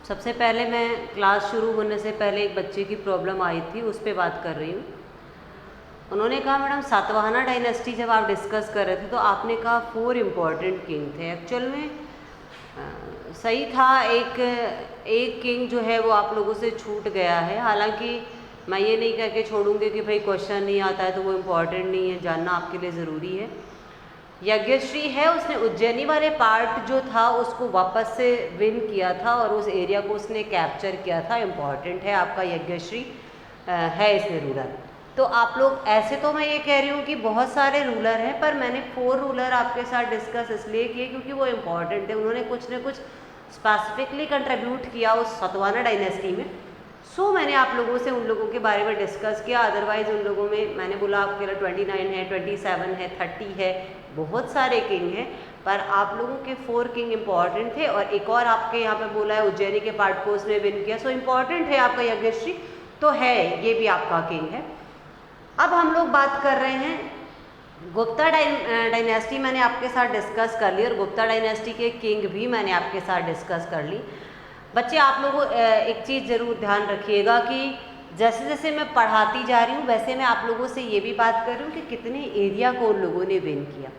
सबसे पहले मैं क्लास शुरू होने से पहले एक बच्चे की प्रॉब्लम आई थी, उस पर बात कर रही हूँ। उन्होंने कहा मैडम सातवाहना डायनेस्टी जब आप डिस्कस कर रहे थे तो आपने कहा 4 इम्पॉर्टेंट किंग थे। एक्चुअल में सही था, एक किंग जो है वो आप लोगों से छूट गया है। हालांकि मैं ये नहीं कह के छोड़ूंगी कि भाई क्वेश्चन नहीं आता है तो वो इम्पॉर्टेंट नहीं है, जानना आपके लिए ज़रूरी है। यज्ञश्री है, उसने उज्जैनी वाले पार्ट जो था उसको वापस से विन किया था और उस एरिया को उसने कैप्चर किया था। इम्पॉर्टेंट है आपका यज्ञश्री है इसमें रूलर। तो आप लोग ऐसे, तो मैं ये कह रही हूँ कि बहुत सारे रूलर हैं, पर मैंने 4 रूलर आपके साथ डिस्कस इसलिए किए क्योंकि वो इम्पॉर्टेंट है। उन्होंने कुछ न कुछ स्पेसिफिकली कंट्रीब्यूट किया उस सातवाहना डायनेस्टी में। सो मैंने आप लोगों से उन लोगों के बारे में डिस्कस किया। अदरवाइज़ उन लोगों में मैंने बोला आपके लिए 29 है, 27 है, 30 है, बहुत सारे किंग हैं, पर आप लोगों के 4 किंग इंपॉर्टेंट थे। और एक और आपके यहाँ पे बोला है उज्जैनी के पार्ट को उसने विन किया। सो इम्पॉर्टेंट है आपका यज्ञश्री, तो है ये भी आपका किंग है। अब हम लोग बात कर रहे हैं गुप्ता डायनेस्टी। मैंने आपके साथ डिस्कस कर ली और गुप्ता डायनेस्टी के किंग भी मैंने आपके साथ डिस्कस कर ली। बच्चे आप लोगों एक चीज़ ज़रूर ध्यान रखिएगा कि जैसे जैसे मैं पढ़ाती जा रही हूँ वैसे मैं आप लोगों से ये भी बात कर रही हूँ कि कितने एरिया को उन लोगों ने विन किया।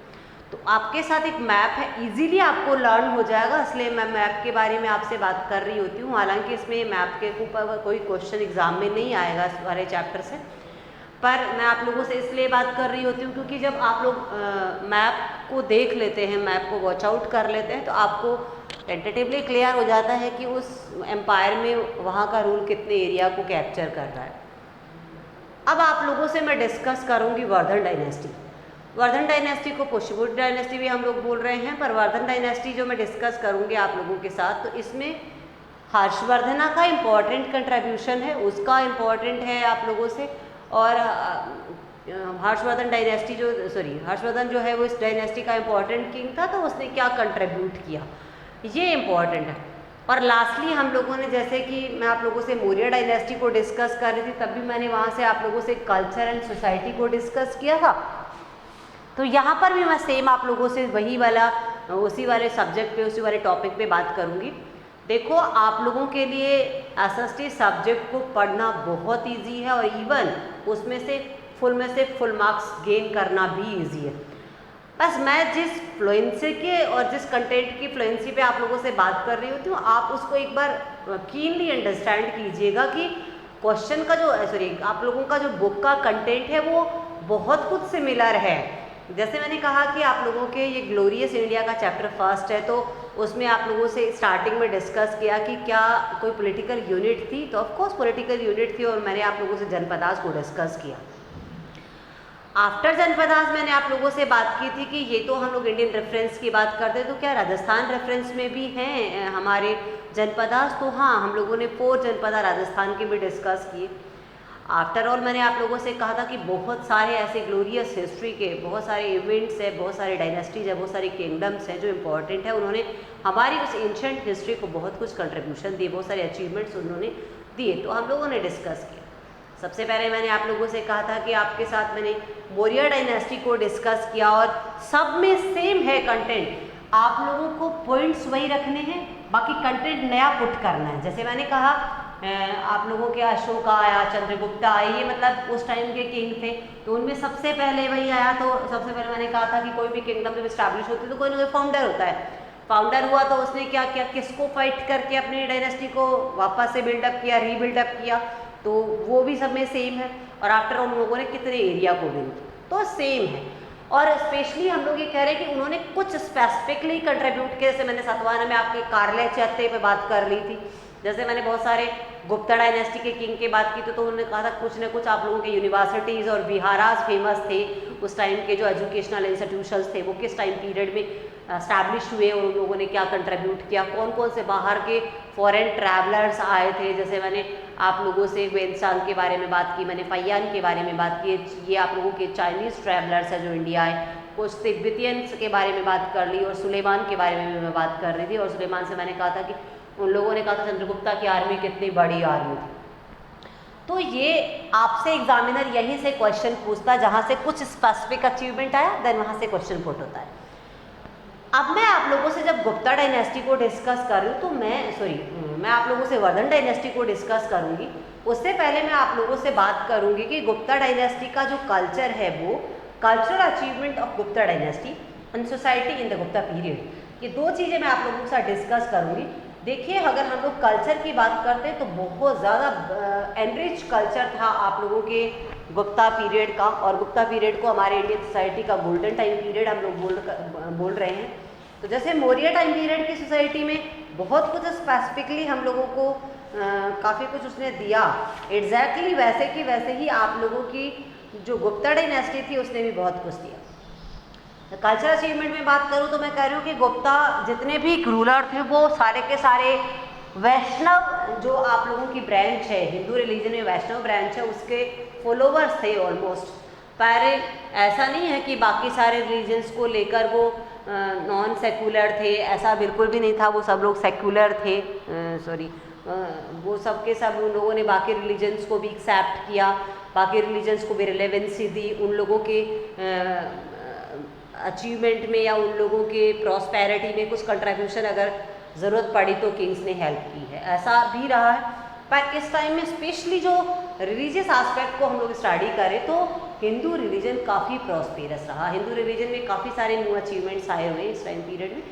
तो आपके साथ एक मैप है, इजीली आपको लर्न हो जाएगा, इसलिए मैं मैप के बारे में आपसे बात कर रही होती हूँ। हालांकि इसमें मैप के ऊपर कोई क्वेश्चन एग्जाम में नहीं आएगा इस वाले चैप्टर से, पर मैं आप लोगों से इसलिए बात कर रही होती हूँ क्योंकि जब आप लोग मैप को देख लेते हैं, मैप को वॉच आउट कर लेते हैं, तो आपको टेंटेटिवली क्लियर हो जाता है कि उस एम्पायर में वहाँ का रूल कितने एरिया को कैप्चर कर रहा है। अब आप लोगों से मैं डिस्कस करूँगी वर्धन डायनेस्टी। वर्धन डायनेस्टी को पुष्यभूत डायनेस्टी भी हम लोग बोल रहे हैं, पर वर्धन डायनेस्टी जो मैं डिस्कस करूँगी आप लोगों के साथ, तो इसमें हर्षवर्धना का इम्पॉर्टेंट कंट्रीब्यूशन है, उसका इम्पॉर्टेंट है आप लोगों से। और हर्षवर्धन डायनेस्टी हर्षवर्धन जो है वो इस डायनेस्टी का इम्पॉर्टेंट किंग था, तो उसने क्या कंट्रीब्यूट किया ये इम्पॉर्टेंट है। और लास्टली हम लोगों ने, जैसे कि मैं आप लोगों से मौर्य डायनेस्टी को डिस्कस कर रही थी, तब भी मैंने वहाँ से आप लोगों से कल्चर एंड सोसाइटी को डिस्कस किया था। तो यहाँ पर भी मैं सेम आप लोगों से वही वाला, उसी वाले सब्जेक्ट पे, उसी वाले टॉपिक पे बात करूँगी। देखो आप लोगों के लिए एसएसटी सब्जेक्ट को पढ़ना बहुत इजी है और इवन उसमें से फुल मार्क्स गेन करना भी इजी है। बस मैं जिस फ्लुएंसी के और जिस कंटेंट की फ्लुएंसी पे आप लोगों से बात कर रही होती हूँ, आप उसको एक बार कीनली अंडरस्टैंड कीजिएगा कि क्वेश्चन का जो आप लोगों का जो बुक का कंटेंट है वो बहुत कुछ सिमिलर है। जैसे मैंने कहा कि आप लोगों के ये ग्लोरियस इंडिया का चैप्टर फर्स्ट है, तो उसमें आप लोगों से स्टार्टिंग में डिस्कस किया कि क्या कोई पॉलिटिकल यूनिट थी, तो ऑफकोर्स पॉलिटिकल यूनिट थी, और मैंने आप लोगों से जनपदास को डिस्कस किया। आफ्टर जनपदास मैंने आप लोगों से बात की थी कि ये तो हम लोग इंडियन रेफरेंस की बात करते हैं, तो क्या राजस्थान रेफरेंस में भी हैं हमारे जनपदास? तो हाँ, हम लोगों ने 4 जनपदा राजस्थान के भी डिस्कस किए। आफ्टर ऑल मैंने आप लोगों से कहा था कि बहुत सारे ऐसे ग्लोरियस हिस्ट्री के बहुत सारे इवेंट्स हैं, बहुत सारे डायनेस्टीज है, बहुत सारे किंगडम्स हैं जो इम्पॉर्टेंट है। उन्होंने हमारी उस एंशंट हिस्ट्री को बहुत कुछ कंट्रीब्यूशन दिए, बहुत सारे अचीवमेंट्स उन्होंने दिए, तो हम लोगों ने डिस्कस किया। सबसे पहले मैंने आप लोगों से कहा था कि आपके साथ मैंने मौर्य डायनेस्टी को डिस्कस किया और सब में सेम है कंटेंट। आप लोगों को पॉइंट्स वही रखने हैं, बाकी कंटेंट नया पुट करना है। जैसे मैंने कहा आप लोगों के अशोक आया, चंद्रगुप्ता आए, ये मतलब उस टाइम के किंग थे, तो उनमें सबसे पहले वही आया। तो सबसे पहले मैंने कहा था कि कोई भी किंगडम जब स्टैब्लिश होती है तो कोई ना कोई फाउंडर होता है। फाउंडर हुआ तो उसने क्या किया, किसको फाइट करके अपनी डायनेस्टी को वापस से बिल्डअप किया, रीबिल्डअप किया, तो वो भी सब में सेम है। और आफ्टर उन लोगों ने कितने एरिया को विन किया, तो सेम है। और स्पेशली हम लोग ये कह रहे हैं कि उन्होंने कुछ स्पेसिफिकली कंट्रीब्यूट किया। जैसे मैंने सातवाहना में आपके कार्ले चैत्य पे बात कर ली थी, जैसे मैंने बहुत सारे गुप्ता डायनेस्टी के किंग की बात की, तो उन्होंने कहा था कुछ न कुछ आप लोगों के यूनिवर्सिटीज़ और विहाराज फेमस थे उस टाइम के, जो एजुकेशनल इंस्टीट्यूशंस थे वो किस टाइम पीरियड में स्टैब्लिश हुए और उन लोगों ने क्या कंट्रीब्यूट किया, कौन कौन से बाहर के फॉरेन ट्रैवलर्स आए थे। जैसे मैंने आप लोगों से वेनसांग के बारे में बात की, मैंने फैयान के बारे में बात की, ये आप लोगों के चाइनीज़ ट्रैवलर्स हैं जो इंडिया आए, कुछ तिब्बतियंस के बारे में बात कर ली, और सुलेमान के बारे में भी मैं बात कर रही थी। और सुलेमान से मैंने कहा था कि उन लोगों ने कहा था चंद्रगुप्ता की आर्मी कितनी बड़ी आर्मी थी। तो ये आपसे एग्जामिनर यहीं से क्वेश्चन पूछता है, जहाँ से कुछ स्पेसिफिक अचीवमेंट आया देन वहाँ से क्वेश्चन पुट होता है। अब मैं आप लोगों से जब गुप्ता डायनेस्टी को डिस्कस कर रही हूँ तो मैं आप लोगों से वर्धन डायनेस्टी को डिस्कस करूँगी। उससे पहले मैं आप लोगों से बात करूँगी कि गुप्ता डायनेस्टी का जो कल्चर है वो cultural achievement of Gupta dynasty and society in the Gupta period. ये दो चीज़ें मैं आप लोगों के साथ डिस्कस करूँगी। देखिए, अगर हम लोग कल्चर की बात करते हैं तो बहुत ज़्यादा एनरिच कल्चर था आप लोगों के गुप्ता पीरियड का, और गुप्ता पीरियड को हमारे इंडियन सोसाइटी का गोल्डन टाइम पीरियड हम लोग बोल रहे हैं। तो जैसे मौर्य टाइम पीरियड की सोसाइटी में बहुत कुछ स्पेसिफिकली हम लोगों को काफ़ी कुछ उसने दिया, एग्जैक्टली वैसे कि वैसे ही आप लोगों की जो गुप्ता डायनेस्टी थी उसने भी बहुत कुछ दिया। कल्चरल अचीवमेंट में बात करूं तो मैं कह रही हूँ कि गुप्ता जितने भी रूलर थे वो सारे के सारे वैष्णव, जो आप लोगों की ब्रांच है हिंदू रिलीजन में वैष्णव ब्रांच है, उसके फॉलोवर्स थे ऑलमोस्ट। पर ऐसा नहीं है कि बाकी सारे रिलीजन्स को लेकर वो नॉन सेक्युलर थे, ऐसा बिल्कुल भी नहीं था। वो सब लोग सेक्युलर थे, वो सब के सब उन लोगों ने बाकी रिलीजन्स को भी एक्सेप्ट किया, बाकी रिलीजन्स को भी रिलेवेंसी दी, उन लोगों के अचीवमेंट में या उन लोगों के प्रॉस्पेरिटी में कुछ कंट्रीब्यूशन अगर ज़रूरत पड़ी तो किंग्स ने हेल्प की है, ऐसा भी रहा है। पर इस टाइम में स्पेशली जो रिलीजियस एस्पेक्ट को हम लोग स्टडी करें तो हिंदू रिलीजन काफ़ी प्रॉस्पेरस रहा। हिंदू रिलीजन में काफ़ी सारे न्यू अचीवमेंट्स आए हुए हैं इस टाइम पीरियड में,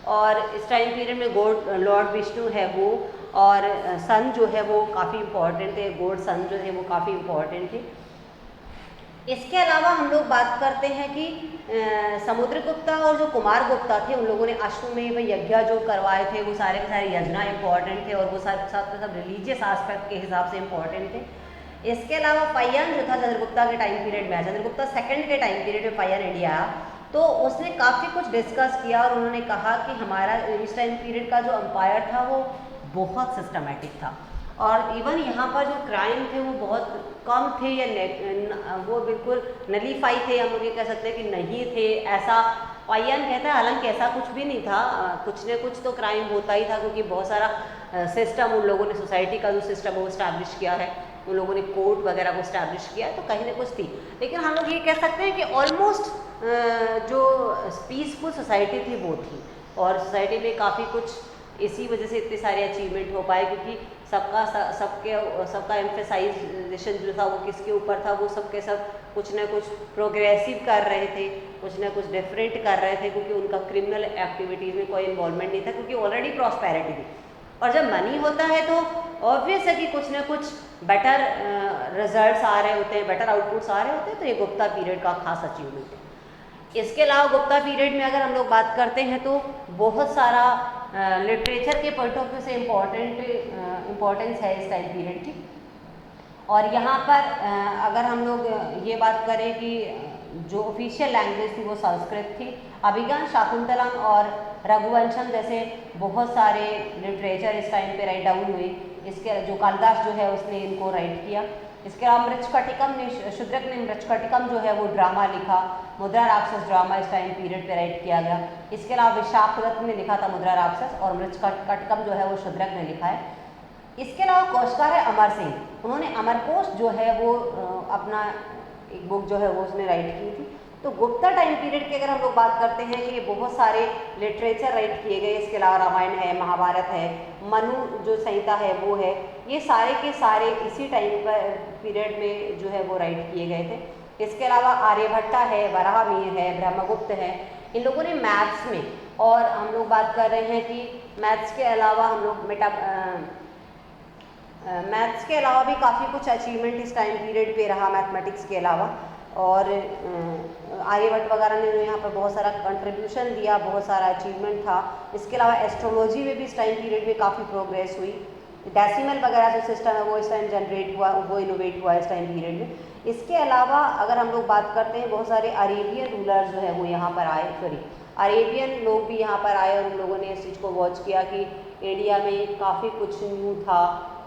और इस टाइम पीरियड में गॉड लॉर्ड विष्णु है वो, और सन जो है वो काफ़ी इम्पॉर्टेंट थे, गॉड सन जो है वो काफ़ी इम्पॉर्टेंट थे। इसके अलावा हम लोग बात करते हैं कि समुद्रगुप्ता और जो कुमार गुप्ता थे उन लोगों ने अश्वमेध यज्ञ जो करवाए थे वो सारे के सारे यज्ञ इंपॉर्टेंट थे, और वो सब रिलीजियस एस्पेक्ट के हिसाब से इम्पॉर्टेंट थे। इसके अलावा पय्यन जो था चंद्रगुप्ता के टाइम पीरियड में, चंद्रगुप्ता सेकंड के टाइम पीरियड में पय्यन इंडिया आया, तो उसने काफ़ी कुछ डिस्कस किया और उन्होंने कहा कि हमारा इस टाइम पीरियड का जो अम्पायर था वो बहुत सिस्टमेटिक था, और इवन यहाँ पर जो क्राइम थे वो बहुत कम थे या वो बिल्कुल नलीफाई थे, हम लोग ये कह सकते हैं कि नहीं थे, ऐसा पय्यन कहता है। हालांकि ऐसा कुछ भी नहीं था, कुछ न कुछ तो क्राइम होता ही था, क्योंकि बहुत सारा सिस्टम उन लोगों ने, सोसाइटी का जो सिस्टम है वो इस्टेब्लिश किया है, उन लोगों ने कोर्ट वगैरह को इस्टेब्लिश किया, तो कहीं ना कुछ थी। लेकिन हम लोग ये कह सकते हैं कि ऑलमोस्ट जो पीसफुल सोसाइटी थी वो थी, और सोसाइटी में काफ़ी कुछ इसी वजह से इतने सारे अचीवमेंट हो पाए, क्योंकि सबका एम्फेसाइजेशन जो था वो किसके ऊपर था, वो सबके सब कुछ ना कुछ प्रोग्रेसिव कर रहे थे, कुछ ना कुछ डिफरेंट कर रहे थे, क्योंकि उनका क्रिमिनल एक्टिविटीज़ में कोई इन्वॉल्वमेंट नहीं था, क्योंकि ऑलरेडी प्रॉस्पेरिटी थी। और जब मनी होता है तो ऑब्वियस है कि कुछ ना कुछ बेटर रिजल्ट्स आ रहे होते हैं, बेटर आउटपुट्स आ रहे होते हैं, तो ये गुप्ता पीरियड का खास अचीवमेंट है। इसके अलावा गुप्ता पीरियड में अगर हम लोग बात करते हैं तो बहुत सारा लिटरेचर के पॉइंट ऑफ व्यू से इम्पोर्टेंस है इस टाइम पीरियड की। और यहाँ पर अगर हम लोग ये बात करें कि जो ऑफिशियल लैंग्वेज थी वो संस्कृत थी। अभिज्ञान, शाकुंतलम और रघुवंशम जैसे बहुत सारे लिटरेचर इस टाइम पे राइट डाउन हुए। इसके जो कालिदास जो है उसने इनको राइट किया। इसके अलावा मृच्छकटिकम ने, शूद्रक ने मृच्छकटिकम जो है वो ड्रामा लिखा, मुद्रा राक्षस ड्रामा इस टाइम पीरियड पे राइट किया गया। इसके अलावा विशाखदत्त ने लिखा था मुद्रा राक्षस, और मृच्छकटिकम जो है वो शूद्रक ने लिखा है। इसके अलावा कोशकार है अमर सिंह, उन्होंने अमरकोश जो है वो अपना एक बुक जो है वो उसने राइट की थी। तो गुप्ता टाइम पीरियड की अगर हम लोग बात करते हैं कि ये बहुत सारे लिटरेचर राइट किए गए। इसके अलावा रामायण है, महाभारत है, मनु जो संहिता है वो है, ये सारे के सारे इसी टाइम पर पीरियड में जो है वो राइट किए गए थे। इसके अलावा आर्यभट्टा है, वराहमिहिर है, ब्रह्मगुप्त है, इन लोगों ने मैथ्स में, और हम लोग बात कर रहे हैं कि मैथ्स के अलावा हम लोग मैथ्स के अलावा भी काफ़ी कुछ अचीवमेंट इस टाइम पीरियड पे रहा मैथमेटिक्स के अलावा। और आर्यभट्ट वगैरह ने जो यहाँ पर बहुत सारा कंट्रीब्यूशन दिया, बहुत सारा अचीवमेंट था। इसके अलावा एस्ट्रोलॉजी में भी इस टाइम पीरियड में काफ़ी प्रोग्रेस हुई। डेसिमल वगैरह जो सिस्टम है वो इस टाइम जनरेट हुआ, वो इनोवेट हुआ इस टाइम पीरियड में। इसके अलावा अगर हम लोग बात करते हैं, बहुत सारे अरेबियन रूलर जो है वो यहाँ पर आए, अरेबियन लोग भी यहाँ पर आए, और उन लोगों ने इस चीज़ को वॉच किया कि इंडिया में काफ़ी कुछ न्यू था।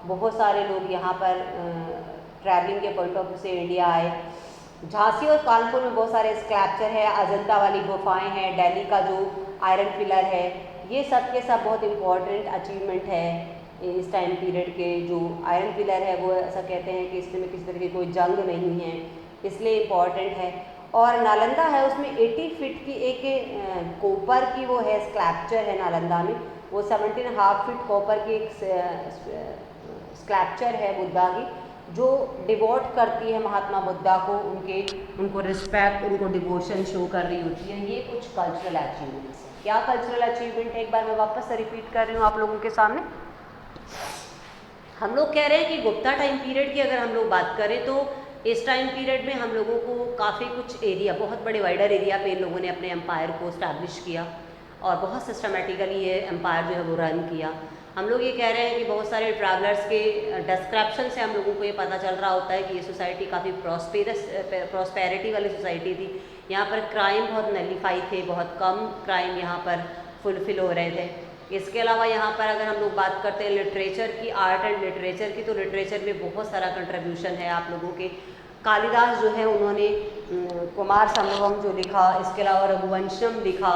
बहुत सारे लोग यहाँ पर ट्रैवलिंग के पॉइंट ऑफ व्यू से इंडिया आए। झांसी और कानपुर में बहुत सारे स्कल्पचर है, अजंता वाली गुफाएं हैं, दिल्ली का जो आयरन पिलर है, ये सब के सब बहुत इम्पॉर्टेंट अचीवमेंट है इस टाइम पीरियड के। जो आयरन पिलर है वो ऐसा कहते हैं कि इसमें किसी तरह की कोई जंग नहीं है, इसलिए इम्पॉर्टेंट है। और नालंदा है, उसमें 80 फीट की एक कोपर की वो है स्कल्पचर है नालंदा में, वो 17.5 फीट कॉपर की एक स्कल्पचर है बुद्धा की, जो डिवोट करती है महात्मा बुद्धा को, उनको रिस्पेक्ट, उनको डिवोशन शो कर रही होती है। ये कुछ कल्चरल अचीवमेंट्स हैं। क्या कल्चरल अचीवमेंट है, एक बार मैं वापस से रिपीट कर रही हूँ आप लोगों के सामने। हम लोग कह रहे हैं कि गुप्ता टाइम पीरियड की अगर हम लोग बात करें तो इस टाइम पीरियड में हम लोगों को काफ़ी कुछ एरिया, बहुत बड़े वाइडर एरिया पे इन लोगों ने अपने एम्पायर को स्टैब्लिश किया और बहुत सिस्टमेटिकली ये एम्पायर जो है वो रन किया। हम लोग ये कह रहे हैं कि बहुत सारे ट्रैवलर्स के डिस्क्रिप्शन से हम लोगों को ये पता चल रहा होता है कि ये सोसाइटी काफ़ी प्रॉस्पेरिटी वाली सोसाइटी थी। यहाँ पर क्राइम बहुत नलीफाई थे, बहुत कम क्राइम यहाँ पर फुलफिल हो रहे थे। इसके अलावा यहाँ पर अगर हम लोग बात करते हैं लिटरेचर की, आर्ट एंड लिटरेचर की, तो लिटरेचर में बहुत सारा कंट्रीब्यूशन है आप लोगों के। कालिदास जो है उन्होंने कुमार संभवम जो लिखा, इसके अलावा रघुवंशम लिखा,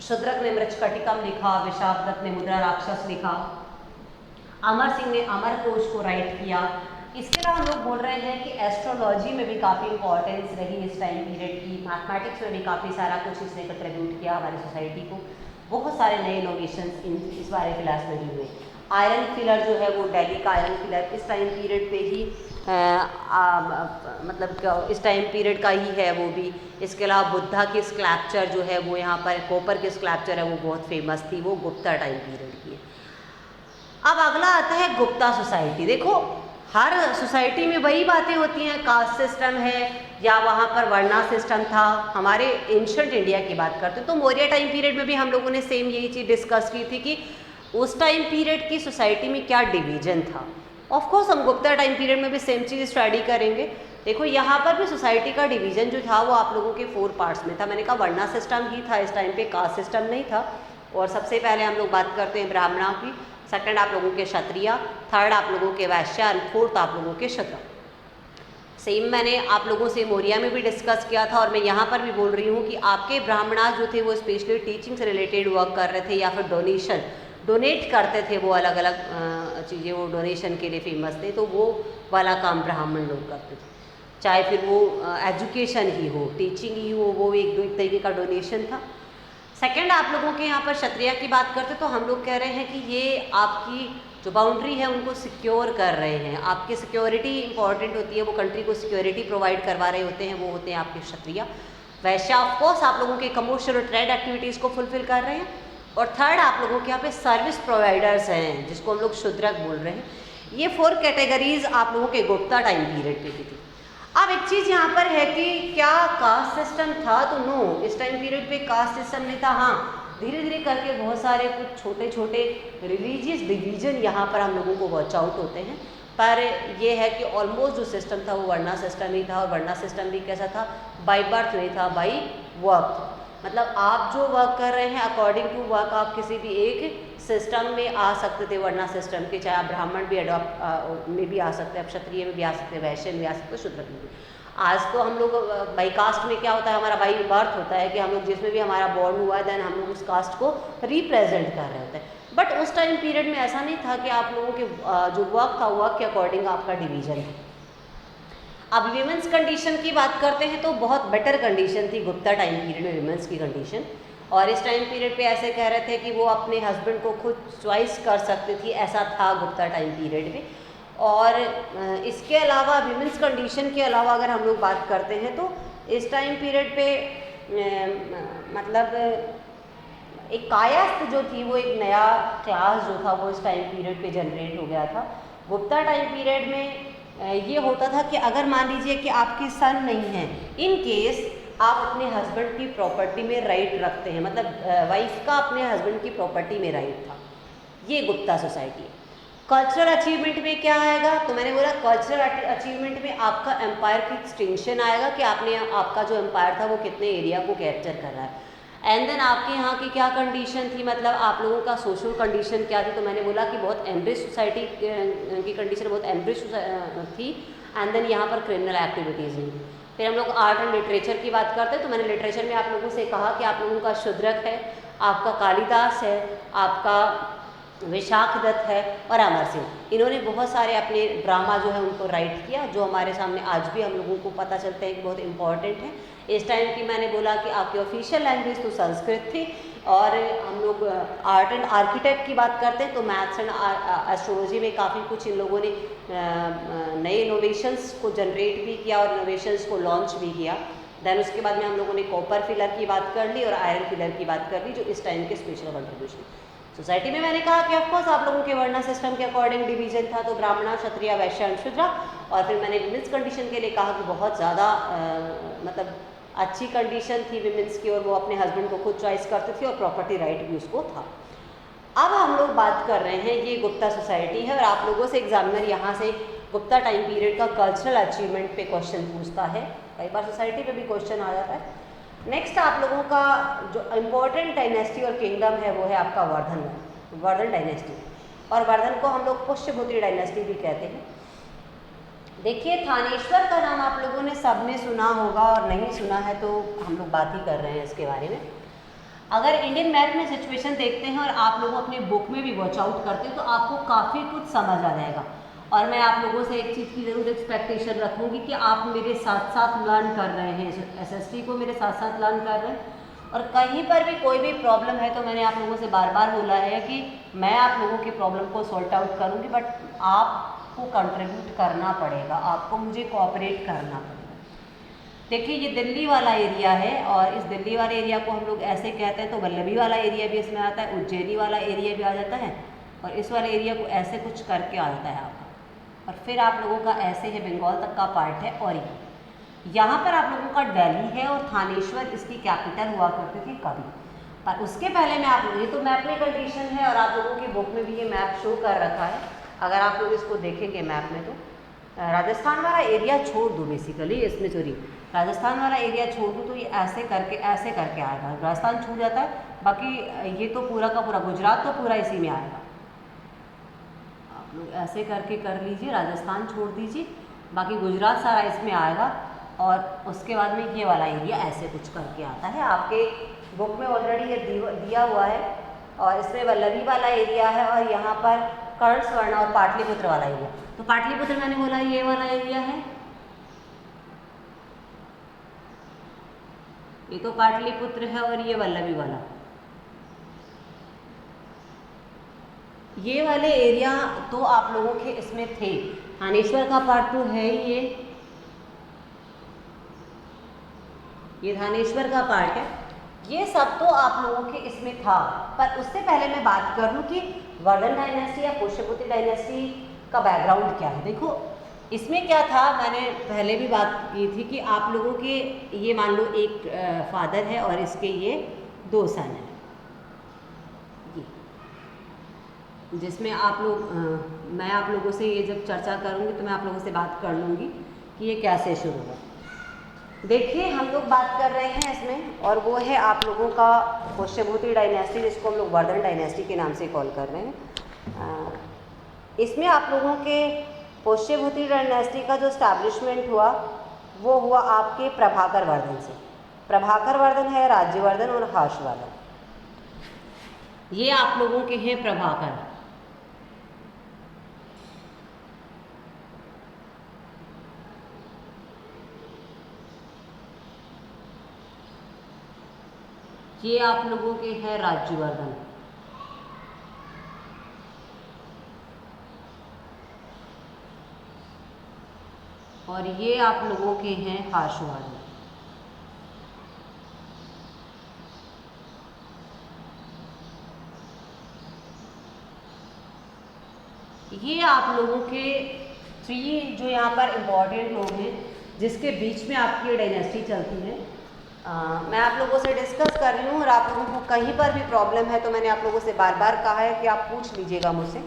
शूद्रक ने मृच्छकटिकम लिखा, विशाखदत्त ने मुद्रा राक्षस लिखा, अमर सिंह ने अमर कोश को राइट किया। इसके अलावा हम लोग बोल रहे हैं कि एस्ट्रोलॉजी में भी काफ़ी इंपॉर्टेंस रही इस टाइम पीरियड की, मैथमेटिक्स में भी काफ़ी सारा कुछ इसने कंट्रीब्यूट किया हमारी सोसाइटी को। बहुत सारे नए इनोवेशंस इस बारे क्लास में भी हुए। आयरन फिलर जो है वो दिल्ली का आयरन फिलर इस टाइम पीरियड पे ही मतलब इस टाइम पीरियड का ही है वो भी। इसके अलावा बुद्धा की स्कल्पचर जो है वो यहाँ पर कॉपर की स्कल्पचर है, वो बहुत फेमस थी, वो गुप्ता टाइम पीरियड की है। अब अगला आता है गुप्ता सोसाइटी। देखो हर सोसाइटी में वही बातें होती हैं, कास्ट सिस्टम है या वहाँ पर वर्णा सिस्टम था। हमारे एंशंट इंडिया की बात करते हैं तो मौर्य टाइम पीरियड में भी हम लोगों ने सेम यही चीज़ डिस्कस की थी कि उस टाइम पीरियड की सोसाइटी में क्या डिवीजन था। ऑफ कोर्स हम गुप्ता टाइम पीरियड में भी सेम चीज़ स्टडी करेंगे। देखो यहाँ पर भी सोसाइटी का डिवीजन जो था वो आप लोगों के 4 पार्ट्स में था। मैंने कहा वर्णा सिस्टम ही था, इस टाइम पे कास्ट सिस्टम नहीं था। और सबसे पहले हम लोग बात करते हैं ब्राह्मणों की, सेकंड आप लोगों के क्षत्रिय, थर्ड आप लोगों के वैश्य एंड फोर्थ आप लोगों के शूद्र। सेम मैंने आप लोगों से मौर्य में भी डिस्कस किया था और मैं यहाँ पर भी बोल रही हूँ कि आपके ब्राह्मणा जो थे वो स्पेशली टीचिंग से रिलेटेड वर्क कर रहे थे या फिर डोनेट करते थे, वो अलग अलग चीज़ें वो डोनेशन के लिए फेमस थे, तो वो वाला काम ब्राह्मण लोग करते थे। चाहे फिर वो एजुकेशन ही हो, टीचिंग ही हो, वो एक तरीके का डोनेशन था। सेकंड आप लोगों के यहाँ पर क्षत्रिय की बात करते तो हम लोग कह रहे हैं कि ये आपकी जो बाउंड्री है उनको सिक्योर कर रहे हैं। आपकी सिक्योरिटी इंपॉर्टेंट होती है, वो कंट्री को सिक्योरिटी प्रोवाइड करवा रहे होते हैं, वो होते हैं आपके क्षत्रिय। वैश्य ऑफ कोर्स आप लोगों के कमर्शियल और ट्रेड एक्टिविटीज़ को फुलफिल कर रहे हैं। और थर्ड आप लोगों के यहाँ पे सर्विस प्रोवाइडर्स हैं जिसको हम लोग शूद्रक बोल रहे हैं। ये 4 कैटेगरीज आप लोगों के गुप्ता टाइम पीरियड पे भी थी। अब एक चीज़ यहाँ पर है कि क्या कास्ट सिस्टम था, तो नो, इस टाइम पीरियड पे कास्ट सिस्टम नहीं था। हाँ, धीरे धीरे करके बहुत सारे कुछ छोटे छोटे रिलीजियस डिवीजन यहाँ पर हम लोगों को वॉच आउट होते हैं, पर यह है कि ऑलमोस्ट जो सिस्टम था वो वर्णा सिस्टम ही था। और वर्णा सिस्टम भी कैसा था, बाई बर्थ नहीं था, बाई वर्क। मतलब आप जो वर्क कर रहे हैं अकॉर्डिंग टू वर्क आप किसी भी एक सिस्टम में आ सकते थे, वर्णा सिस्टम के, चाहे आप ब्राह्मण भी अडॉप्ट में भी आ सकते हैं, आप क्षत्रिय में भी आ सकते हैं, वैश्य में भी आ सकते हैं, शूद्र में भी। आज तो हम लोग बाई कास्ट में क्या होता है, हमारा बाई बर्थ होता है कि हम लोग जिसमें भी हमारा बॉर्न हुआ है देन हम लोग उस कास्ट को रिप्रेजेंट कर रहे होते हैं। बट उस टाइम पीरियड में ऐसा नहीं था कि आप लोगों के जो वर्क था वर्क के अकॉर्डिंग आपका डिवीजन है। अब विमेंस कंडीशन की बात करते हैं तो बहुत बेटर कंडीशन थी गुप्ता टाइम पीरियड में विमेंस की कंडीशन। और इस टाइम पीरियड पे ऐसे कह रहे थे कि वो अपने हस्बैंड को खुद चॉइस कर सकती थी, ऐसा था गुप्ता टाइम पीरियड में। और इसके अलावा विमेंस कंडीशन के अलावा अगर हम लोग बात करते हैं तो इस टाइम पीरियड पे मतलब एक कायस्थ जो थी वो एक नया क्लास जो था वो इस टाइम पीरियड पे जनरेट हो गया था। गुप्ता टाइम पीरियड में ये होता था कि अगर मान लीजिए कि आपकी सन नहीं है, इन केस आप अपने हस्बैंड की प्रॉपर्टी में राइट रखते हैं, मतलब वाइफ का अपने हस्बैंड की प्रॉपर्टी में राइट था। ये गुप्ता सोसाइटी है। कल्चरल अचीवमेंट में क्या आएगा, तो मैंने बोला कल्चरल अचीवमेंट में आपका एम्पायर की एक्सटेंशन आएगा कि आपका जो एम्पायर था वो कितने एरिया को कैप्चर कर रहा है। एंड देन आपके यहाँ की क्या कंडीशन थी, मतलब आप लोगों का सोशल कंडीशन क्या थी, तो मैंने बोला कि बहुत एनरिच सोसाइटी की कंडीशन बहुत एनरिच थी। एंड देन यहाँ पर क्रिमिनल एक्टिविटीज़ नहीं थी। फिर हम लोग आर्ट एंड लिटरेचर की बात करते हैं तो मैंने लिटरेचर में आप लोगों से कहा कि आप लोगों का शूद्रक है, आपका कालिदास है, आपका विशाख दत्त है और अमर सिंह। इन्होंने बहुत सारे अपने ड्रामा जो है उनको राइट किया, जो हमारे सामने आज भी हम लोगों को पता चलते हैं कि बहुत इम्पॉर्टेंट है। इस टाइम की मैंने बोला कि आपकी ऑफिशियल लैंग्वेज तो संस्कृत थी, और हम लोग आर्ट एंड आर्किटेक्ट की बात करते हैं तो मैथ्स एंड एस्ट्रोलॉजी में काफ़ी कुछ इन लोगों ने नए इनोवेशंस को जनरेट भी किया और इनोवेशंस को लॉन्च भी किया। देन उसके बाद में हम लोगों ने कॉपर फिलर की बात कर ली और आयरन फिलर की बात कर ली, जो इस टाइम के स्पेशल कंट्रीब्यूशन। सोसाइटी में मैंने कहा कि ऑफकोर्स आप लोगों के वर्ण सिस्टम के अकॉर्डिंग डिवीजन था, तो ब्राह्मणा, क्षत्रिय, वैश्य एंड शूद्र। और फिर मैंने विमेंस कंडीशन के लिए कहा कि बहुत ज़्यादा मतलब अच्छी कंडीशन थी विमेंस की, और वो अपने हस्बैंड को खुद चॉइस करते थे और प्रॉपर्टी राइट भी उसको था। अब हम लोग बात कर रहे हैं, ये गुप्ता सोसाइटी है और आप लोगों से एग्जामिनर यहाँ से गुप्ता टाइम पीरियड का कल्चरल अचीवमेंट पे क्वेश्चन पूछता है, कई बार सोसाइटी पे भी क्वेश्चन आ जाता है। नेक्स्ट आप लोगों का जो इम्पोर्टेंट डायनेस्टी और किंगडम है वो है आपका वर्धन डायनेस्टी, और वर्धन को हम लोग पुष्यभूति डायनेस्टी भी कहते हैं। देखिए, थानेश्वर का नाम आप लोगों ने सबने सुना होगा, और नहीं सुना है तो हम लोग बात ही कर रहे हैं इसके बारे में। अगर इंडियन मैप में सिचुएशन देखते हैं और आप लोग अपने बुक में भी वॉच आउट करते हैं तो आपको काफ़ी कुछ समझ आ जाएगा। और मैं आप लोगों से एक चीज़ की ज़रूर एक्सपेक्टेशन रखूँगी कि आप मेरे साथ साथ लर्न कर रहे हैं, SST को मेरे साथ साथ लर्न कर रहे हैं, और कहीं पर भी कोई भी प्रॉब्लम है तो मैंने आप लोगों से बार बार बोला है कि मैं आप लोगों के प्रॉब्लम को सॉल्ट आउट करूँगी, बट आपको कंट्रीब्यूट करना पड़ेगा, आपको मुझे कोऑपरेट करना पड़ेगा। देखिए, ये दिल्ली वाला एरिया है, और इस दिल्ली वाले एरिया को हम लोग ऐसे कहते हैं, तो वल्लभी वाला एरिया भी इसमें आता है, उज्जैनी वाला एरिया भी आ जाता है, और इस वाले एरिया को ऐसे कुछ करके आ जाता है आपका। और फिर आप लोगों का ऐसे है बंगाल तक का पार्ट है, और यहाँ पर आप लोगों का दिल्ली है, और थानेश्वर इसकी कैपिटल हुआ करती थी कभी। पर उसके पहले में आप लोग, ये तो मैप में कंडीशन है और आप लोगों की बुक में भी ये मैप शो कर रखा है, अगर आप लोग इसको देखेंगे मैप में तो राजस्थान वाला एरिया छोड़ दो, बेसिकली इसमें सॉरी राजस्थान वाला एरिया छोड़ दूँ तो ये ऐसे करके आएगा, राजस्थान छूट जाता है, बाकी ये तो पूरा का पूरा गुजरात तो पूरा इसी में आएगा। आप लोग ऐसे करके कर लीजिए, राजस्थान छोड़ दीजिए, बाकी गुजरात सारा इसमें आएगा, और उसके बाद में ये वाला एरिया ऐसे कुछ करके आता है। आपके बुक में ऑलरेडी ये दिया हुआ है, और इसमें वल्लभी वाला एरिया है, और यहाँ पर कर्ण, स्वर्ण और पाटलिपुत्र वाला एरिया। तो पाटलिपुत्र मैंने बोला ये वाला एरिया है, ये तो पाटलिपुत्र है, और ये वल्लभी वाला, ये वाले एरिया तो आप लोगों के इसमें थे। थानेश्वर का पार्ट तो है ही ये थानेश्वर का पार्ट है, ये सब तो आप लोगों के इसमें था। पर उससे पहले मैं बात कर लूँ कि वर्धन डायनेस्टी या पुष्यभूति डायनेस्टी का बैकग्राउंड क्या है। देखो, इसमें क्या था, मैंने पहले भी बात की थी कि आप लोगों के ये मान लो एक फादर है और इसके ये 2 सन हैं, जिसमें आप लोग मैं आप लोगों से ये जब चर्चा करूँगी तो मैं आप लोगों से बात कर लूँगी कि ये कैसे शुरू हुआ। देखिए, हम लोग बात कर रहे हैं इसमें, और वो है आप लोगों का पुष्यभूति डायनेस्टी, जिसको हम लोग वर्धन डायनेस्टी के नाम से कॉल कर रहे हैं। इसमें आप लोगों के पुष्यभूति डायनेस्टी का जो स्टैब्लिशमेंट हुआ वो हुआ आपके प्रभाकर वर्धन से। प्रभाकर वर्धन है राज्यवर्धन और हर्षवर्धन, ये आप लोगों के हैं प्रभाकर। ये आप लोगों के हैं राज्यवर्धन, और ये आप लोगों के हैं हर्षवर्धन। ये आप लोगों के 3 जो यहाँ पर इम्पॉर्टेंट लोग हैं जिसके बीच में आपकी डायनेस्टी चलती है। मैं आप लोगों से डिस्कस कर रही हूँ, और आप लोगों को कहीं पर भी प्रॉब्लम है तो मैंने आप लोगों से बार बार कहा है कि आप पूछ लीजिएगा मुझसे।